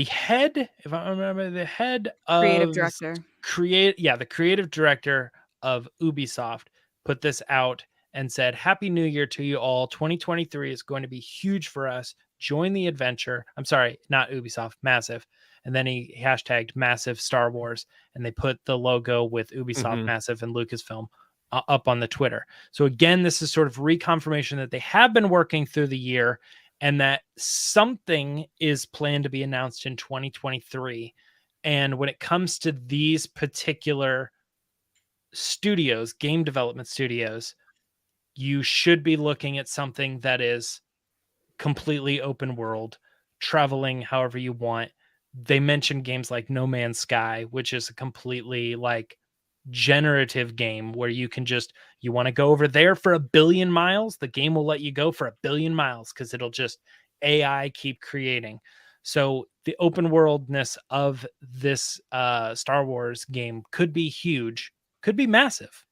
S3: head, if I remember, the head of the creative director of Ubisoft put this out and said, Happy New Year to you all. 2023 is going to be huge for us. Join the adventure. I'm sorry, not Ubisoft, Massive. And then he hashtagged Massive Star Wars, and they put the logo with Ubisoft, Massive, and Lucasfilm up on the Twitter. So again, this is sort of reconfirmation that they have been working through the year and that something is planned to be announced in 2023. And when it comes to these particular studios, game development studios, you should be looking at something that is completely open world, traveling however you want. They mentioned games like No Man's Sky, which is a completely like generative game where you can just, you want to go over there for 1 billion miles, the game will let you go for 1 billion miles because it'll just AI keep creating. So the open worldness of this Star Wars game could be huge, could be massive,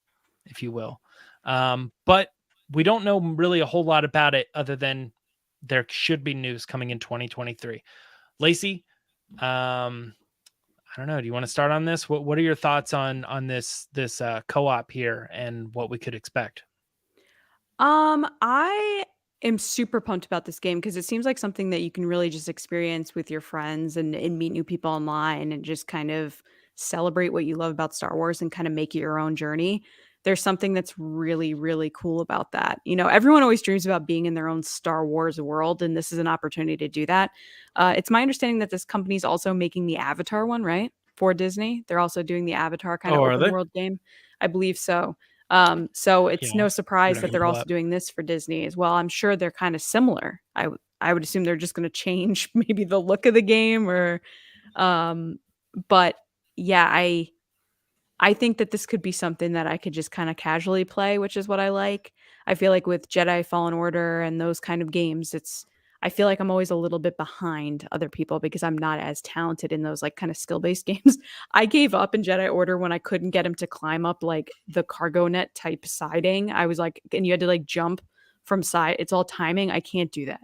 S3: if you will. But we don't know really a whole lot about it other than there should be news coming in 2023. Lacey, I don't know. Do you want to start on this? What are your thoughts on this co-op here and what we could expect?
S2: I am super pumped about this game because it seems like something that you can really just experience with your friends and meet new people online and just kind of celebrate what you love about Star Wars and kind of make it your own journey. There's something that's really, really cool about that. You know, everyone always dreams about being in their own Star Wars world, and this is an opportunity to do that. It's my understanding that this company is also making the Avatar one, right? For Disney. They're also doing the Avatar kind of open world game. I believe so. So it's no surprise that they're also doing this for Disney as well. I'm sure they're kind of similar. I would assume they're just going to change maybe the look of the game or, but yeah, I think that this could be something that I could just kind of casually play, which is what I like. I feel like with Jedi Fallen Order and those kind of games, I feel like I'm always a little bit behind other people because I'm not as talented in those like kind of skill-based games. I gave up in Jedi Order when I couldn't get him to climb up like the cargo net type siding. I was like, and you had to like jump from side. It's all timing. I can't do that.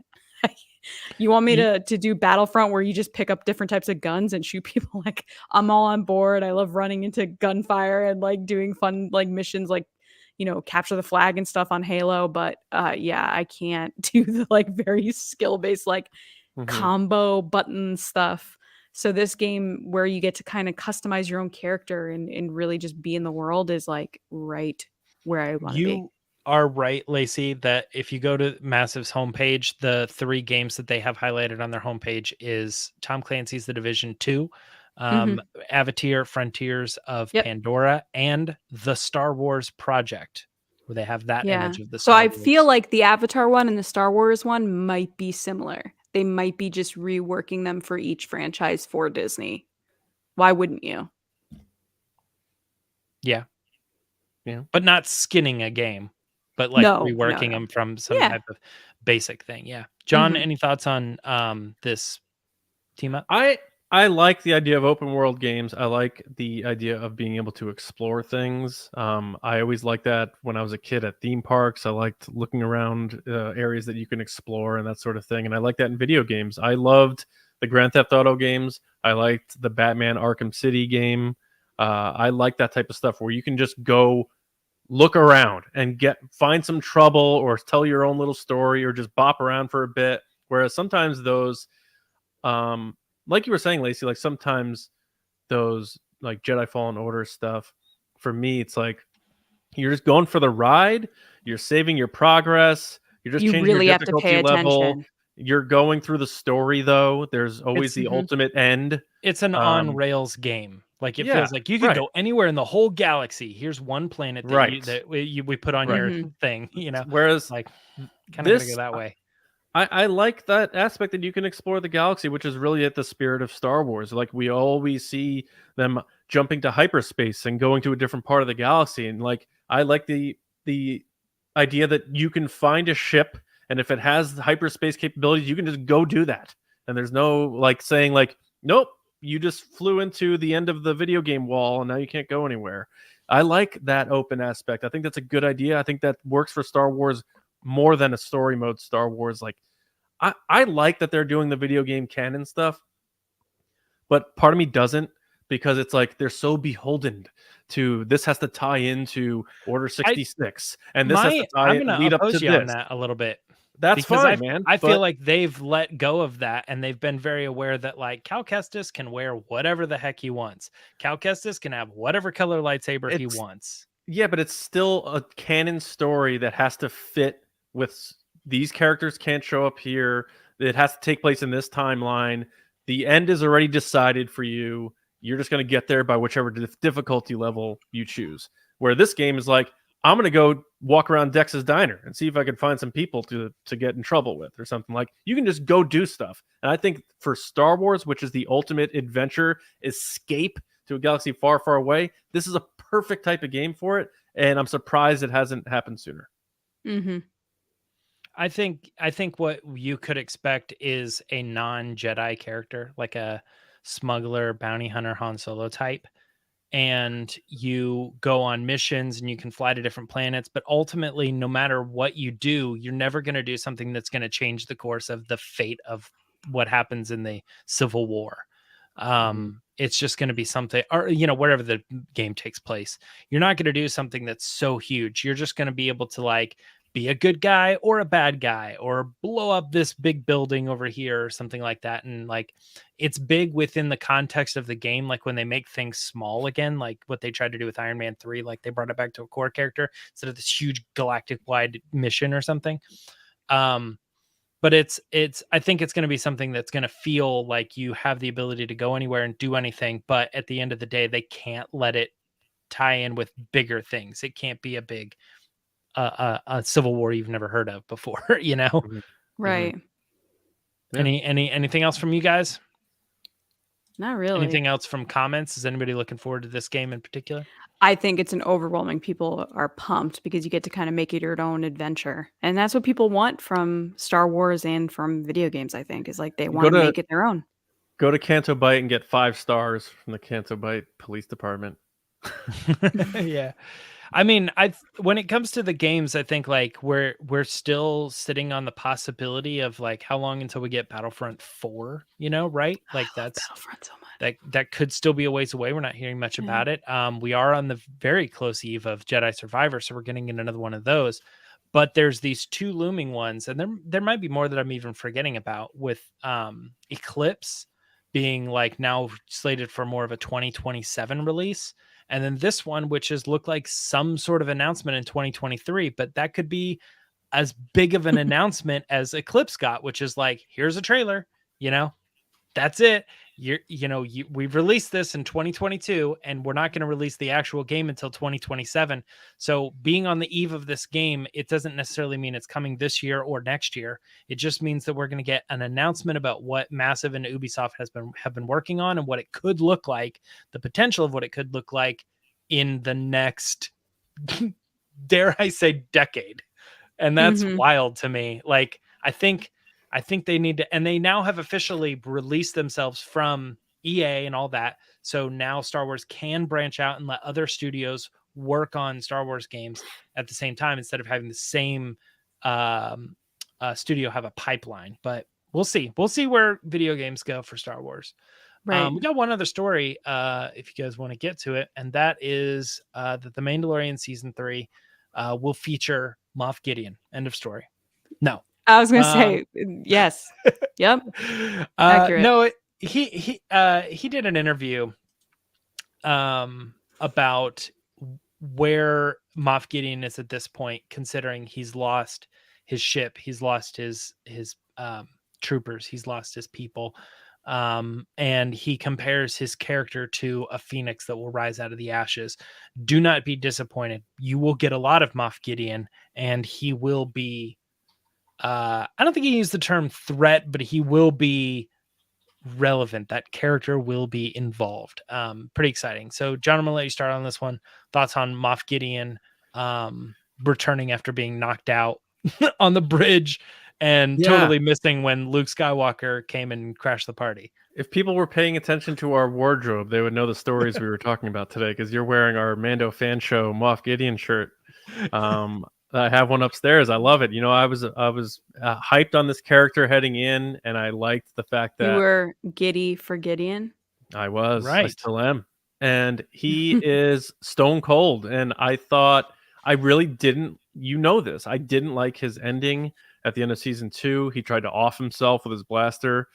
S2: You want me to do Battlefront where you just pick up different types of guns and shoot people? Like, I'm all on board. I love running into gunfire and like doing fun like missions like, you know, capture the flag and stuff on Halo. But yeah, I can't do the like very skill-based like combo button stuff. So this game where you get to kind of customize your own character and really just be in the world is like right where I want to be.
S3: Are right, Lacey, that if you go to Massive's homepage, the 3 games that they have highlighted on their homepage is Tom Clancy's The Division 2, Avatar Frontiers of Pandora, and the Star Wars Project, where they have that image of the Star Wars.
S2: Feel like the Avatar one and the Star Wars one might be similar. They might be just reworking them for each franchise for Disney. Why wouldn't you?
S3: Yeah. But not skinning a game. But like reworking them from some type of basic thing. Yeah. John, any thoughts on this team up?
S1: I like the idea of open world games. I like the idea of being able to explore things. I always liked that when I was a kid at theme parks. I liked looking around areas that you can explore and that sort of thing. And I like that in video games. I loved the Grand Theft Auto games. I liked the Batman Arkham City game. I like that type of stuff where you can just go look around and find some trouble or tell your own little story or just bop around for a bit. Whereas sometimes those, like you were saying, Lacey, like sometimes those like Jedi Fallen Order stuff, for me, it's like you're just going for the ride. You're saving your progress. You're just changing your difficulty level. You're going through the story, though. There's always the ultimate end.
S3: It's an on-rails game. Like, it feels like you can go anywhere in the whole galaxy. Here's one planet that we put on your thing, you know?
S1: Whereas,
S3: like, kind of gonna go that way.
S1: I like that aspect that you can explore the galaxy, which is really at the spirit of Star Wars. Like, we always see them jumping to hyperspace and going to a different part of the galaxy. And, like, I like the idea that you can find a ship, and if it has hyperspace capabilities, you can just go do that. And there's no, like, saying, like, nope, you just flew into the end of the video game wall and now you can't go anywhere. I like that open aspect. I think that's a good idea. I think that works for Star Wars more than a story mode Star Wars. Like, I like that they're doing the video game canon stuff, but part of me doesn't, because it's like they're so beholden to this has to tie into Order 66 and this has to lead up to this.
S3: On that a little bit.
S1: That's fine, man.
S3: I feel like they've let go of that, and they've been very aware that, like, Cal Kestis can wear whatever the heck he wants. Cal Kestis can have whatever color lightsaber he wants.
S1: Yeah, but it's still a canon story that has to fit with these characters. Can't show up here. It has to take place in this timeline. The end is already decided for you. You're just going to get there by whichever difficulty level you choose. Where this game is like, I'm going to go walk around Dex's Diner and see if I can find some people to get in trouble with or something. Like, you can just go do stuff. And I think for Star Wars, which is the ultimate adventure escape to a galaxy far, far away. This is a perfect type of game for it, and I'm surprised it hasn't happened sooner.
S2: Mm-hmm.
S3: I think what you could expect is a non-Jedi character, like a smuggler, bounty hunter, Han Solo type. And you go on missions and you can fly to different planets. But ultimately, no matter what you do, you're never going to do something that's going to change the course of the fate of what happens in the Civil War. It's just going to be something, or, you know, wherever the game takes place. You're not going to do something that's so huge. You're just going to be able to like be a good guy or a bad guy or blow up this big building over here or something like that. And like, it's big within the context of the game. Like when they make things small again, like what they tried to do with Iron Man 3, like they brought it back to a core character instead of this huge galactic wide mission or something. But I think it's going to be something that's going to feel like you have the ability to go anywhere and do anything. But at the end of the day, they can't let it tie in with bigger things. It can't be a big, a Civil War you've never heard of before, you know?
S2: Right.
S1: Yeah.
S3: Anything else from you guys?
S2: Not really.
S3: Anything else from comments? Is anybody looking forward to this game in particular?
S2: I think it's an overwhelming. People are pumped because you get to kind of make it your own adventure. And that's what people want from Star Wars and from video games, I think, is like they want to make it their own.
S1: Go to Canto Bight and get 5 stars from the Canto Bight Police Department.
S3: Yeah. I mean, when it comes to the games, I think like we're still sitting on the possibility of like how long until we get Battlefront 4, you know, right? Like that's
S2: Battlefront so much.
S3: that could still be a ways away. We're not hearing much about it. We are on the very close eve of Jedi Survivor, so we're getting in another one of those. But there's these 2 looming ones, and there might be more that I'm even forgetting about, with Eclipse being like now slated for more of a 2027 release. And then this one, which has looked like some sort of announcement in 2023, but that could be as big of an announcement as Eclipse got, which is like, here's a trailer, you know, that's it. We've released this in 2022 and we're not going to release the actual game until 2027. So being on the eve of this game, it doesn't necessarily mean it's coming this year or next year. It just means that we're going to get an announcement about what Massive and Ubisoft have been working on and what it could look like, the potential of what it could look like in the next, dare I say, decade. And that's wild to me. Like, I think they need to, and they now have officially released themselves from EA and all that. So now Star Wars can branch out and let other studios work on Star Wars games at the same time instead of having the same studio have a pipeline. But we'll see. We'll see where video games go for Star Wars.
S2: Right.
S3: We got one other story, if you guys want to get to it, and that is that The Mandalorian Season 3 will feature Moff Gideon. End of story. No.
S2: I was going to say, yes. Yep. Accurate.
S3: No, he did an interview about where Moff Gideon is at this point, considering he's lost his ship, he's lost his troopers, he's lost his people. And he compares his character to a phoenix that will rise out of the ashes. Do not be disappointed. You will get a lot of Moff Gideon, and he will be I don't think he used the term threat, but he will be relevant. That character will be involved. Pretty exciting. So, John, I'm going to let you start on this one. Thoughts on Moff Gideon returning after being knocked out on the bridge and totally missing when Luke Skywalker came and crashed the party.
S1: If people were paying attention to our wardrobe, they would know the stories we were talking about today, because you're wearing our Mando Fan Show Moff Gideon shirt. I have one upstairs. I love it. You know, I was hyped on this character heading in, and I liked the fact that
S2: you were giddy for Gideon.
S1: I was.
S3: Right.
S1: I still am. And he is stone cold. And I thought, I really didn't, you know this, I didn't like his ending at the end of season 2. He tried to off himself with his blaster,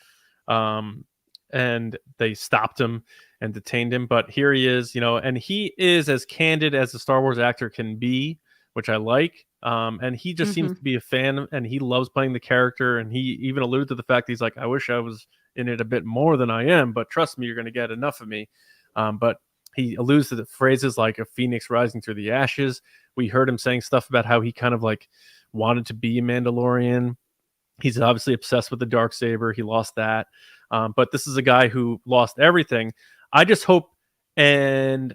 S1: and they stopped him and detained him. But here he is, you know, and he is as candid as a Star Wars actor can be, which I like. And he just seems to be a fan, and he loves playing the character. And he even alluded to the fact he's like, I wish I was in it a bit more than I am, but trust me, you're going to get enough of me. But he alludes to the phrases like a phoenix rising through the ashes. We heard him saying stuff about how he kind of like wanted to be a Mandalorian. He's obviously obsessed with the Darksaber. He lost that. But this is a guy who lost everything. I just hope and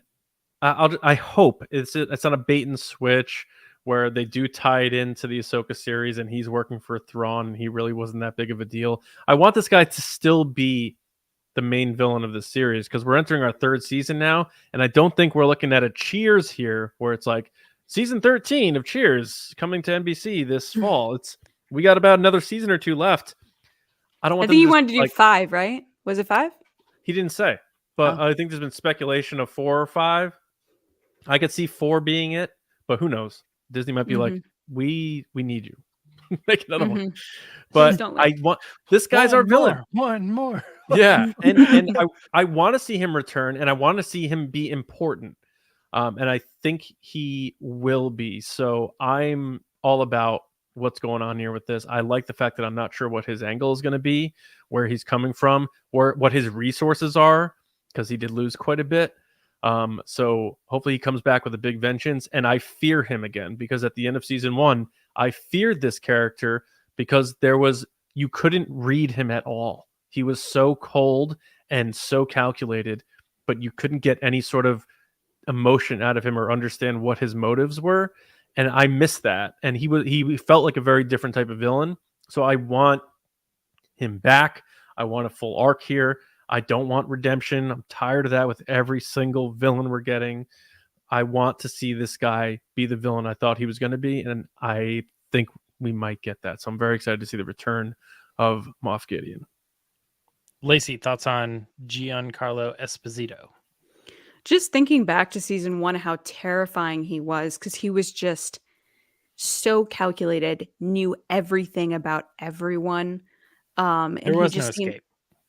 S1: I hope it's not a bait and switch where they do tie it into the Ahsoka series and he's working for Thrawn and he really wasn't that big of a deal. I want this guy to still be the main villain of the series because we're entering our 3rd season now, and I don't think we're looking at a Cheers here where it's like season 13 of Cheers coming to NBC this fall. We got about another season or 2 left. I don't want.
S2: I think you wanted to do 5, right? Was it 5?
S1: He didn't say, but I think there's been speculation of 4 or 5. I could see 4 being it, but who knows? Disney might be like, we need you. Make another one. But I want this guy's our villain.
S3: One more.
S1: Yeah, and I want to see him return, and I want to see him be important. And I think he will be. So I'm all about what's going on here with this. I like the fact that I'm not sure what his angle is going to be, where he's coming from, or what his resources are, because he did lose quite a bit. So hopefully he comes back with a big vengeance, and I fear him again, because at the end of season 1, I feared this character because you couldn't read him at all. He was so cold and so calculated, but you couldn't get any sort of emotion out of him or understand what his motives were. And I miss that. And he felt like a very different type of villain. So I want him back. I want a full arc here. I don't want redemption. I'm tired of that with every single villain we're getting. I want to see this guy be the villain I thought he was going to be, and I think we might get that. So I'm very excited to see the return of Moff Gideon.
S3: Lacey, thoughts on Giancarlo Esposito?
S2: Just thinking back to season 1, how terrifying he was, because he was just so calculated, knew everything about everyone. And
S3: there was
S2: he just
S3: no escape.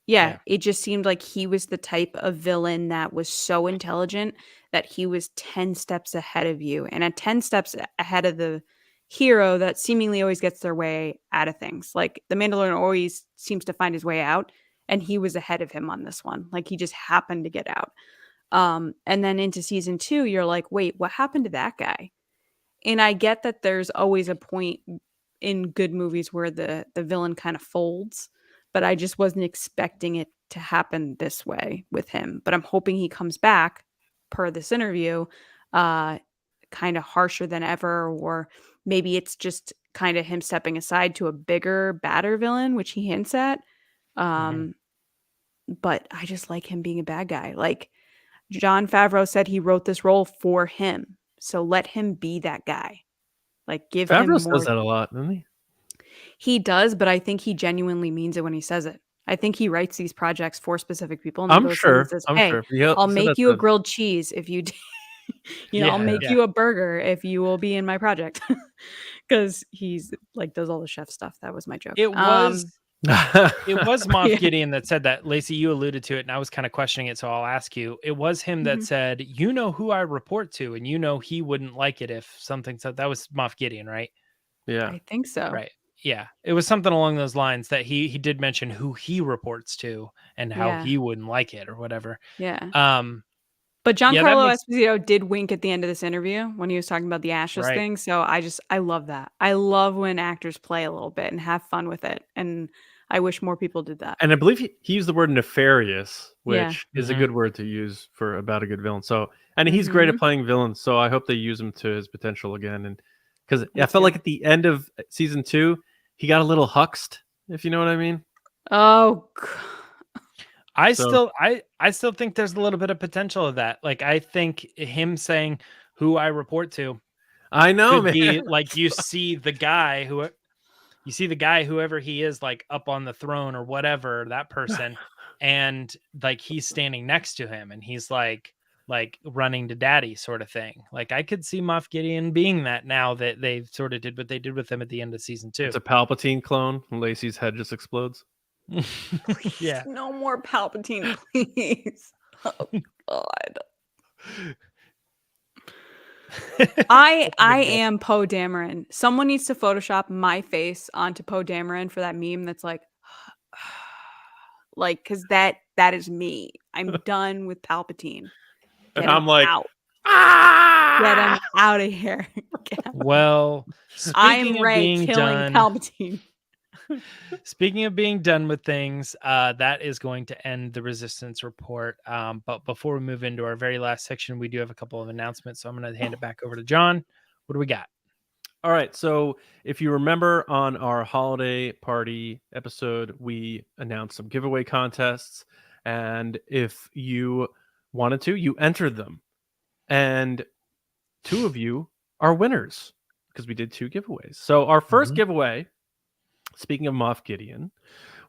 S2: Yeah, it just seemed like he was the type of villain that was so intelligent that he was 10 steps ahead of you, and at 10 steps ahead of the hero that seemingly always gets their way out of things. Like the Mandalorian always seems to find his way out, and he was ahead of him on this one. Like he just happened to get out. And then into season 2, you're like, wait, what happened to that guy? And I get that there's always a point in good movies where the villain kind of folds, but I just wasn't expecting it to happen this way with him. But I'm hoping he comes back, per this interview, kind of harsher than ever, or maybe it's just kind of him stepping aside to a bigger, badder villain, which he hints at. But I just like him being a bad guy. Like Jon Favreau said, he wrote this role for him, so let him be that guy. Like give him more.
S1: Favreau says that a lot, doesn't he?
S2: He does, but I think he genuinely means it when he says it. I think he writes these projects for specific people. And
S1: I'm sure.
S2: Says,
S1: I'm
S2: hey,
S1: sure.
S2: I'll make you a grilled cheese if you, I'll make you a burger if you will be in my project. Because he's like does all the chef stuff. That was my joke.
S3: It was Moff Gideon that said that. Lacey, you alluded to it, and I was kind of questioning it, so I'll ask you. It was him that said, "You know who I report to, and you know he wouldn't like it if something." So that was Moff Gideon, right?
S1: Yeah,
S2: I think so.
S3: Right. Yeah, it was something along those lines that he did mention who he reports to and how he wouldn't like it or whatever.
S2: Yeah.
S3: But
S2: Giancarlo Esposito did wink at the end of this interview when he was talking about the Ashes thing. So I love that. I love when actors play a little bit and have fun with it. And I wish more people did that.
S1: And I believe he used the word nefarious, which is a good word to use about a good villain. So, and he's great at playing villains. So I hope they use him to his potential again. And because I felt like at the end of season 2, he got a little huxed, if you know what I mean.
S2: Oh, God.
S3: I still think there's a little bit of potential of that. Like I think him saying who I report to,
S1: I know, man.
S3: Be, like you see the guy whoever he is, like up on the throne or whatever, that person, and like he's standing next to him, and he's like running to daddy sort of thing. Like I could see Moff Gideon being that now that they sort of did what they did with him at the end of season 2.
S1: It's a Palpatine clone. Lacey's head just explodes.
S2: Please,
S3: yeah.
S2: No more Palpatine, please. Oh God. I am Poe Dameron. Someone needs to Photoshop my face onto Poe Dameron for that meme that's like because that is me. I'm done with Palpatine.
S1: And I'm like,
S2: out.
S1: Ah!
S2: Get him out of here.
S3: Well,
S2: I'm Rey killing Palpatine.
S3: Speaking of being done with things, that is going to end the Resistance report. But before we move into our very last section, we do have a couple of announcements. So I'm going to hand it back over to John. What do we got?
S1: All right. So if you remember on our holiday party episode, we announced some giveaway contests. And if you wanted to, you entered them. And 2 of you are winners because we did 2 giveaways. So our first giveaway, speaking of Moff Gideon,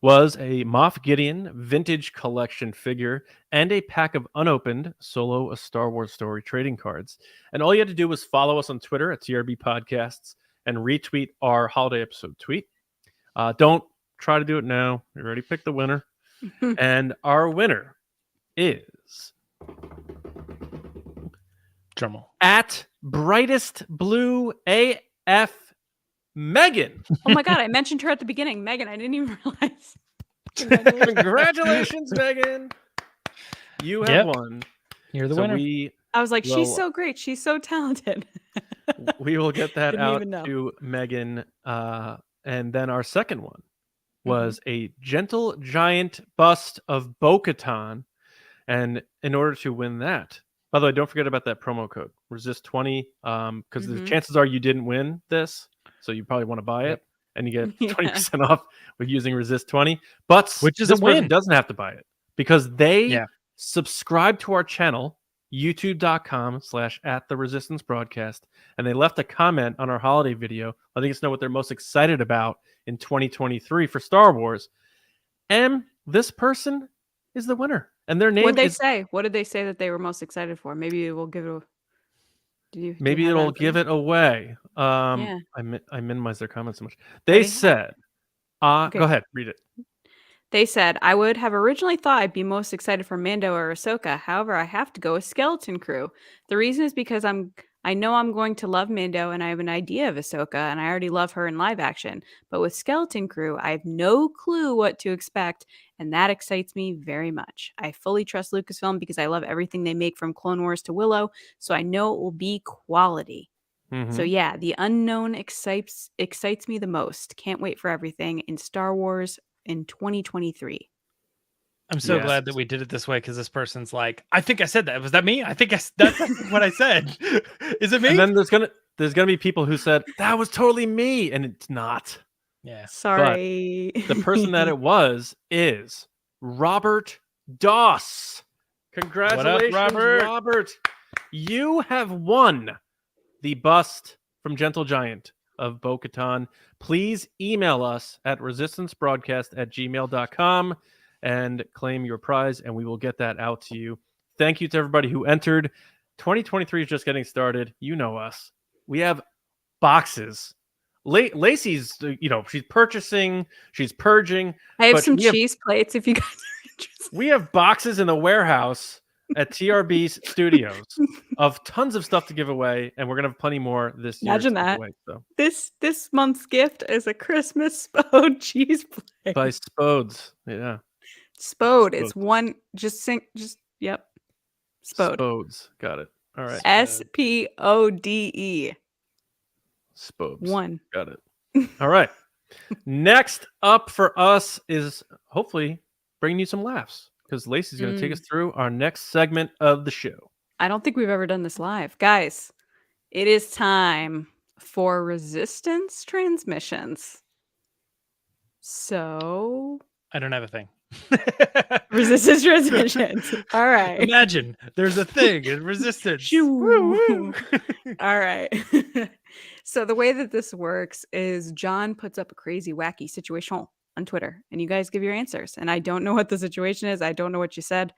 S1: was a Moff Gideon vintage collection figure and a pack of unopened Solo a Star Wars Story trading cards. And all you had to do was follow us on Twitter at TRB Podcasts and retweet our holiday episode tweet. Don't try to do it now. We already picked the winner. And our winner is
S3: Drumroll.
S1: at Brightest Blue AF Megan.
S2: Oh my God, I mentioned her at the beginning. Megan, I didn't even realize.
S1: Congratulations, Megan. You have won.
S3: You're the winner.
S2: I was like, she's so great. She's so talented.
S1: We will get that
S2: Didn't
S1: out
S2: even know.
S1: to Megan. And then our second one was a Gentle Giant bust of Bo-Katan. And in order to win that, by the way, don't forget about that promo code, Resist20, because the chances are you didn't win this. So you probably want to buy it, and you get 20% off with using Resist20. But
S3: which is
S1: this
S3: a win.
S1: person doesn't have to buy it because they subscribe to our channel, youtube.com/@the-resistance-broadcast, and they left a comment on our holiday video letting us know what they're most excited about in 2023 for Star Wars. And this person is the winner. And their name
S2: What did they say? What did they say that they were most excited for? Maybe we'll give it.
S1: Maybe it'll give it away.
S2: Yeah.
S1: I minimized their comments so much. They said, go ahead, read it.
S2: They said, I would have originally thought I'd be most excited for Mando or Ahsoka. However, I have to go with Skeleton Crew. The reason is because I know I'm going to love Mando and I have an idea of Ahsoka and I already love her in live action. But with Skeleton Crew, I have no clue what to expect, and that excites me very much. I fully trust Lucasfilm because I love everything they make from Clone Wars to Willow, so I know it will be quality. So yeah, the unknown excites me the most. Can't wait for everything in Star Wars in 2023.
S3: I'm so glad that we did it this way because this person's like, I think I said that. Was that me? I think that's what I said. Is it me?
S1: And then there's gonna be people who said that was totally me, and it's not.
S3: Yeah,
S2: sorry.
S1: But the person that it was is Robert Doss. Congratulations,
S3: what up,
S1: Robert. You have won the bust from Gentle Giant of Bo-Katan. Please email us at resistancebroadcast@gmail.com and claim your prize, and we will get that out to you. Thank you to everybody who entered. 2023 is just getting started. You know us. We have boxes. Lacey's, she's purchasing, she's purging.
S2: I have some cheese plates if you guys are interested.
S1: We have boxes in the warehouse at TRB Studios of tons of stuff to give away, and we're gonna have plenty more this year.
S2: Imagine that.
S1: Away, so.
S2: This month's gift is a Christmas Spode cheese plate
S1: by Spodes. Yeah,
S2: Spode. It's one. Yep. Spode.
S1: Spodes. Got it. All right.
S2: SPODE.
S1: Spodes.
S2: One.
S1: Got it. All right. Next up for us is hopefully bringing you some laughs, because Lacey's going to take us through our next segment of the show.
S2: I don't think we've ever done this live. Guys, it is time for Resistance transmissions. So...
S3: I don't have a thing.
S2: Resistance transmissions. All right.
S3: Imagine there's a thing in Resistance.
S2: All right. So the way that this works is John puts up a crazy, wacky situation on Twitter, and you guys give your answers. And I don't know what the situation is. I don't know what you said.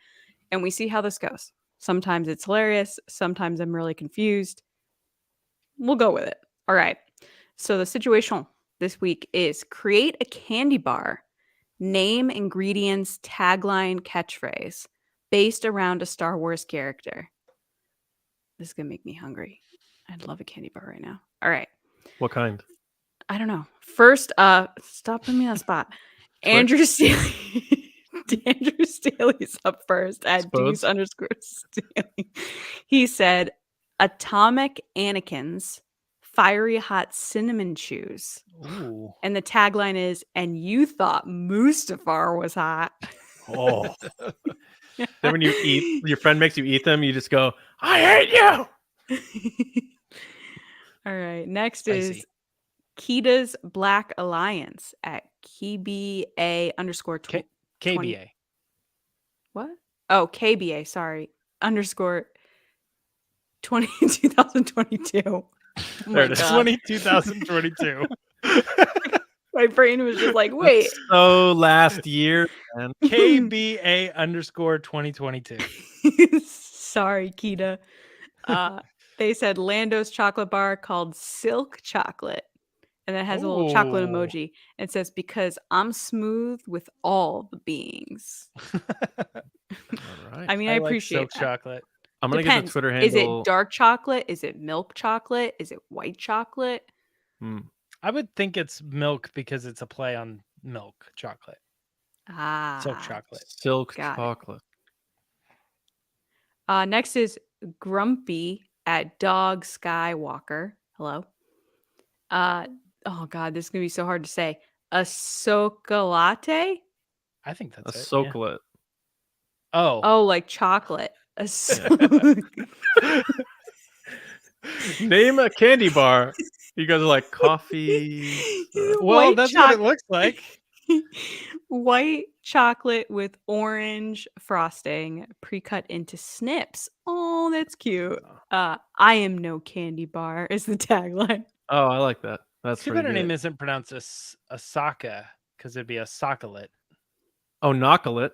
S2: And we see how this goes. Sometimes it's hilarious. Sometimes I'm really confused. We'll go with it. All right. So the situation this week is create a candy bar. Name, ingredients, tagline, catchphrase based around a Star Wars character. This is going to make me hungry. I'd love a candy bar right now. All right.
S1: What kind?
S2: I don't know. First, stop putting me on the spot. Andrew Staley. Andrew Staley's up first at Deuce_Staley. He said, Atomic Anakin's fiery hot cinnamon chews.
S3: Ooh.
S2: And the tagline is, and you thought Mustafar was hot.
S1: Oh. Then when you eat, your friend makes you eat them, you just go, I hate you.
S2: All right. Next
S3: Spicy.
S2: is Kita's Black Alliance at KBA underscore
S3: KBA.
S2: What? Oh, KBA, sorry. Underscore 2022. Oh
S1: There it is.
S3: 2022.
S2: My brain was just like, wait.
S1: So last year, man.
S3: KBA underscore 2022.
S2: Sorry, Kita. They said Lando's chocolate bar called Silk Chocolate. And it has a little chocolate
S3: Ooh.
S2: emoji. It says, because I'm smooth with all the beings.
S1: All right.
S2: I mean, I
S3: like
S2: appreciate
S3: silk
S2: that.
S3: chocolate.
S1: I'm going to get the
S2: Depends.
S1: Twitter handle.
S2: Is it dark chocolate? Is it milk chocolate? Is it white chocolate?
S3: I would think it's milk because it's a play on milk chocolate.
S2: Ah.
S3: Silk chocolate.
S1: Silk
S2: Got it.
S1: chocolate.
S2: Next is Grumpy at Dog Skywalker. Hello. Oh God, this is gonna be so hard to say. A socolate?
S3: I think
S1: A
S3: that's it.
S1: socolate.
S3: Oh.
S2: Oh, like chocolate.
S1: Name a candy bar. You guys are like coffee.
S3: Well, that's what it looks like.
S2: White chocolate with orange frosting, pre-cut into snips. Oh, that's cute. I am no candy bar is the tagline.
S1: Oh, I like that. That's
S3: Too
S1: pretty
S3: bad her
S1: good.
S3: name isn't pronounced Asaka because it'd be a socolate.
S1: Oh, Knockolet.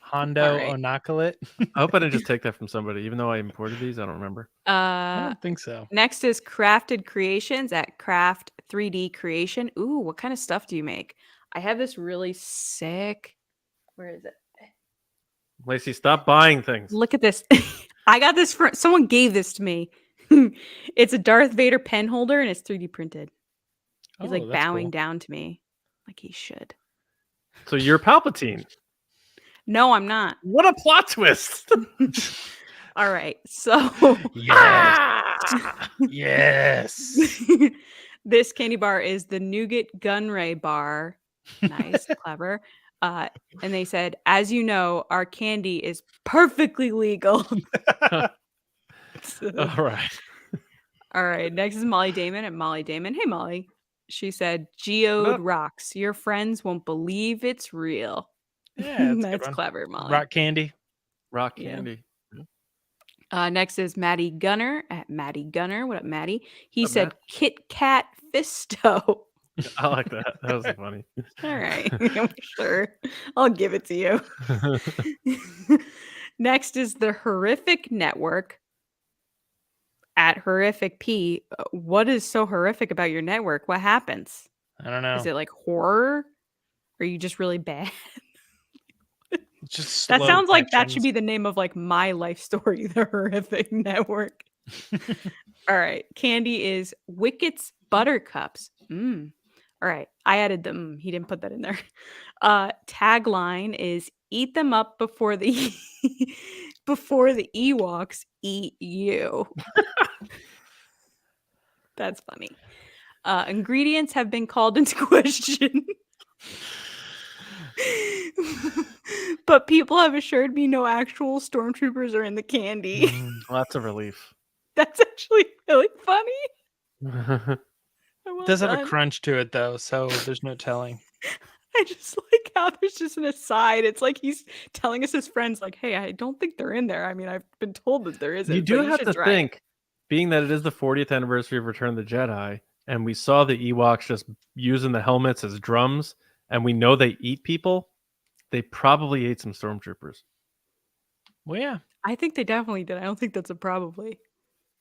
S3: Hondo
S2: All right.
S3: Onacolet.
S1: I hope I didn't just take that from somebody, even though I imported these. I don't remember.
S3: I don't think so.
S2: Next is Crafted Creations at Craft 3D Creation. Ooh, what kind of stuff do you make? I have this really sick. Where is it?
S1: Lacey, stop buying things.
S2: Look at this. I got this for someone gave this to me. It's a Darth Vader pen holder and it's 3D printed. He's like
S3: that's
S2: bowing
S3: cool.
S2: down to me like he should.
S1: So you're Palpatine.
S2: No, I'm not.
S1: What a plot twist.
S2: All right. So
S3: Yes.
S2: this candy bar is the Nougat Gunray bar. Nice, clever. And they said, as you know, our candy is perfectly legal.
S1: All right.
S2: All right. Next is Molly Damon at Molly Damon. Hey, Molly. She said, Geode rocks. Your friends won't believe it's real.
S3: Yeah,
S2: that's clever, Molly.
S3: Rock candy.
S1: Rock candy.
S2: Next is Maddie Gunner at Maddie Gunner. What up, Maddie? He
S1: What's up,
S2: said
S1: Matt?
S2: Kit Kat Fisto.
S1: I like that. That was funny.
S2: All right. I'm sure. I'll give it to you. Next is the Horrific Network at Horrific P. What is so horrific about your network? What happens?
S3: I don't know.
S2: Is it like horror? Or are you just really bad?
S3: Just
S2: That
S3: slow
S2: sounds like that
S3: connections.
S2: should be the name of like my life story, the Horrific Network. All right. Candy is Wicket's Buttercups. All right. I added them. He didn't put that in there. Tagline is eat them up before the before the Ewoks eat you. That's funny. Ingredients have been called into question. But people have assured me no actual stormtroopers are in the candy.
S1: Well, that's a relief.
S2: That's actually really funny.
S3: It does have a crunch to it though, so there's no telling.
S2: I just like how there's just an aside. It's like he's telling us his friends, like, hey, I don't think they're in there. I mean, I've been told that there isn't.
S1: You do
S2: but
S1: have
S2: should
S1: to
S2: try.
S1: think, being that it is the 40th anniversary of Return of the Jedi, and we saw the Ewoks just using the helmets as drums, and we know they eat people, they probably ate some stormtroopers.
S3: Well, yeah.
S2: I think they definitely did. I don't think that's a probably.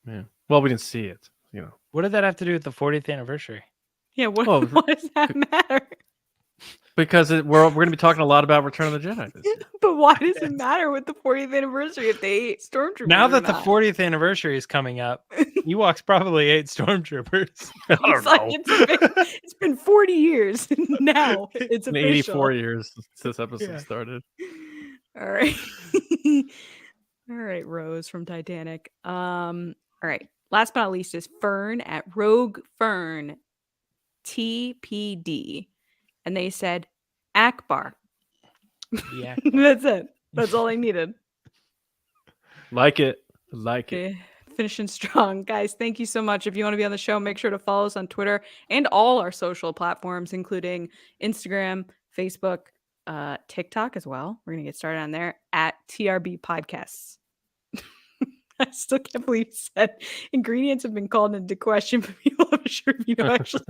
S1: Yeah. Well, we didn't see it, you know.
S3: What did that have to do with the 40th anniversary?
S2: Yeah. What,
S1: Oh,
S2: what does that matter?
S1: Because we're going to be talking a lot about Return of the Jedi this year.
S2: But why does it matter with the 40th anniversary if they ate stormtroopers?
S3: Now
S2: or
S3: that the
S2: not?
S3: 40th anniversary is coming up, Ewoks probably ate stormtroopers.
S1: I don't
S2: It's like
S1: know.
S2: it's been 40 years now. It's
S1: In
S2: official.
S1: 84 years since this episode started.
S2: All right. All right, Rose from Titanic. All right. last but not least is Fern at Rogue Fern TPD. And they said, Akbar.
S3: Yeah.
S2: That's it. That's all I needed.
S1: Like it. Like it.
S2: Okay. Finishing strong. Guys, thank you so much. If you want to be on the show, make sure to follow us on Twitter and all our social platforms, including Instagram, Facebook, TikTok as well. We're going to get started on there at TRB Podcasts. I still can't believe you said ingredients have been called into question, but people I'm sure you know actually.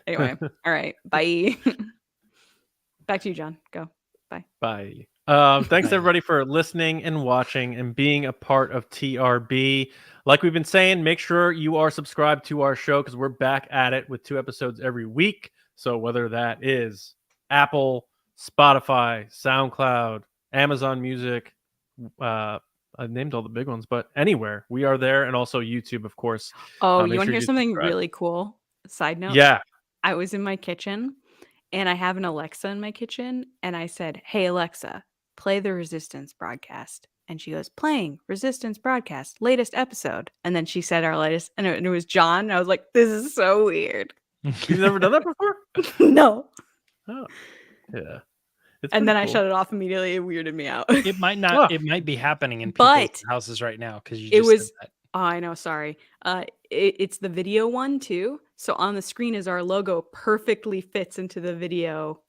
S2: Anyway, all right. Bye. Back to you, John. Go. Bye.
S1: Bye. Thanks everybody for listening and watching and being a part of TRB. Like we've been saying, make sure you are subscribed to our show because we're back at it with 2 episodes every week. So whether that is Apple, Spotify, SoundCloud, Amazon Music, I named all the big ones, but anywhere we are there, and also YouTube, of course.
S2: Oh, you want to hear something really cool? Side note.
S1: Yeah.
S2: I was in my kitchen and I have an Alexa in my kitchen, and I said, "Hey Alexa, play the Resistance broadcast." And she goes, "Playing Resistance broadcast, latest episode." And then she said our latest, and it was John. And I was like, "This is so weird."
S1: You've never done that before?
S2: No.
S1: Oh, yeah.
S2: And then I shut it off immediately. It weirded me out.
S3: It might not. It might be happening in people's houses right now because you just said that.
S2: Oh, I know. Sorry. It's the video one too. So on the screen is our logo, perfectly fits into the video.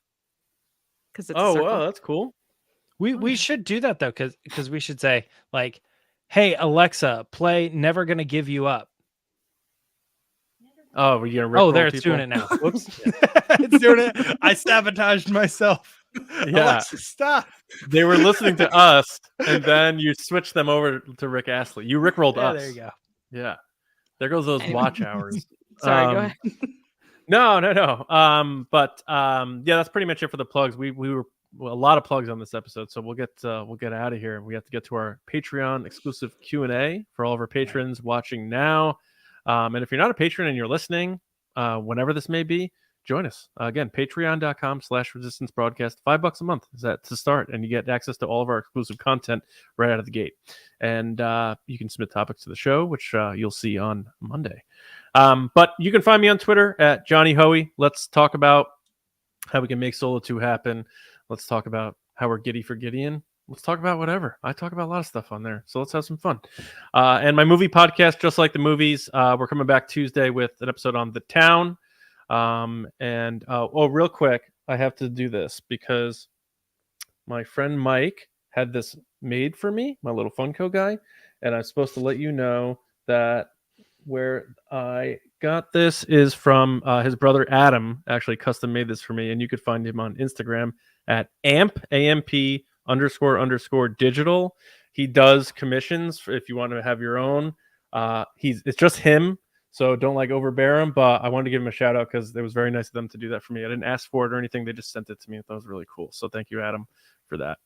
S2: Because it's
S1: wow, that's cool.
S3: We should do that though, because we should say like, "Hey Alexa, play Never Gonna Give You Up."
S1: Oh, we're gonna.
S3: Oh, there it's doing it now. Whoops, it's doing it. I sabotaged myself.
S1: Yeah,
S3: Alexa, stop.
S1: They were listening to us, and then you switched them over to Rick Astley. You Rickrolled us.
S3: There you go.
S1: Yeah, there goes those watch hours.
S2: Sorry, go ahead.
S1: No. Yeah, that's pretty much it for the plugs. We were a lot of plugs on this episode, so we'll get out of here. We have to get to our Patreon exclusive Q&A for all of our patrons watching now. And if you're not a patron and you're listening, whenever this may be, join us. Again, patreon.com/resistance broadcast. $5 a month is that to start, and you get access to all of our exclusive content right out of the gate. And you can submit topics to the show, which you'll see on Monday. But you can find me on Twitter at Johnny Hoey. Let's talk about how we can make Solo 2 happen. Let's talk about how we're giddy for Gideon. Let's talk about whatever. I talk about a lot of stuff on there, so let's have some fun. And my movie podcast, Just Like the Movies, we're coming back Tuesday with an episode on The Town. Real quick, I have to do this because my friend Mike had this made for me, my little Funko guy, and I'm supposed to let you know that where I got this is from his brother Adam. Actually custom made this for me, and you could find him on Instagram at AMP__digital. He does commissions if you want to have your own. It's just him, so don't overbear him, but I wanted to give him a shout out because it was very nice of them to do that for me. I didn't ask for it or anything. They just sent it to me. That was really cool. So thank you, Adam, for that.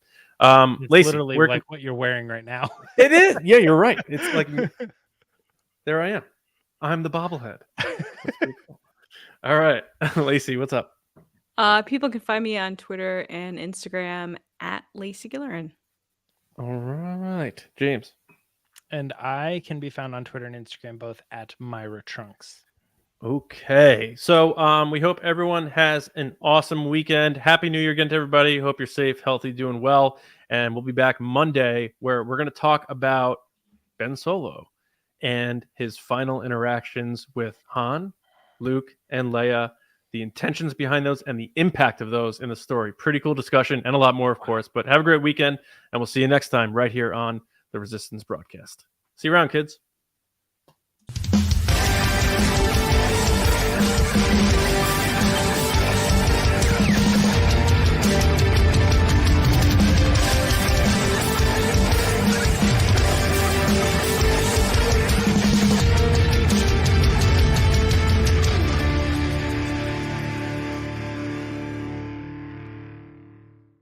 S3: It's
S1: Lacey,
S3: literally like what you're wearing right now.
S1: It is. Yeah, you're right. It's like, there I am. I'm the bobblehead. That's pretty cool. All right. Lacey, what's up?
S2: People can find me on Twitter and Instagram at Lacey Gilleran.
S1: All right. James.
S3: And I can be found on Twitter and Instagram both at Myra Trunks.
S1: Okay. So we hope everyone has an awesome weekend. Happy New Year again to everybody. Hope you're safe, healthy, doing well. And we'll be back Monday where we're going to talk about Ben Solo and his final interactions with Han, Luke, and Leia, the intentions behind those and the impact of those in the story. Pretty cool discussion and a lot more, of course. But have a great weekend, and we'll see you next time right here on the Resistance broadcast. See you around, kids.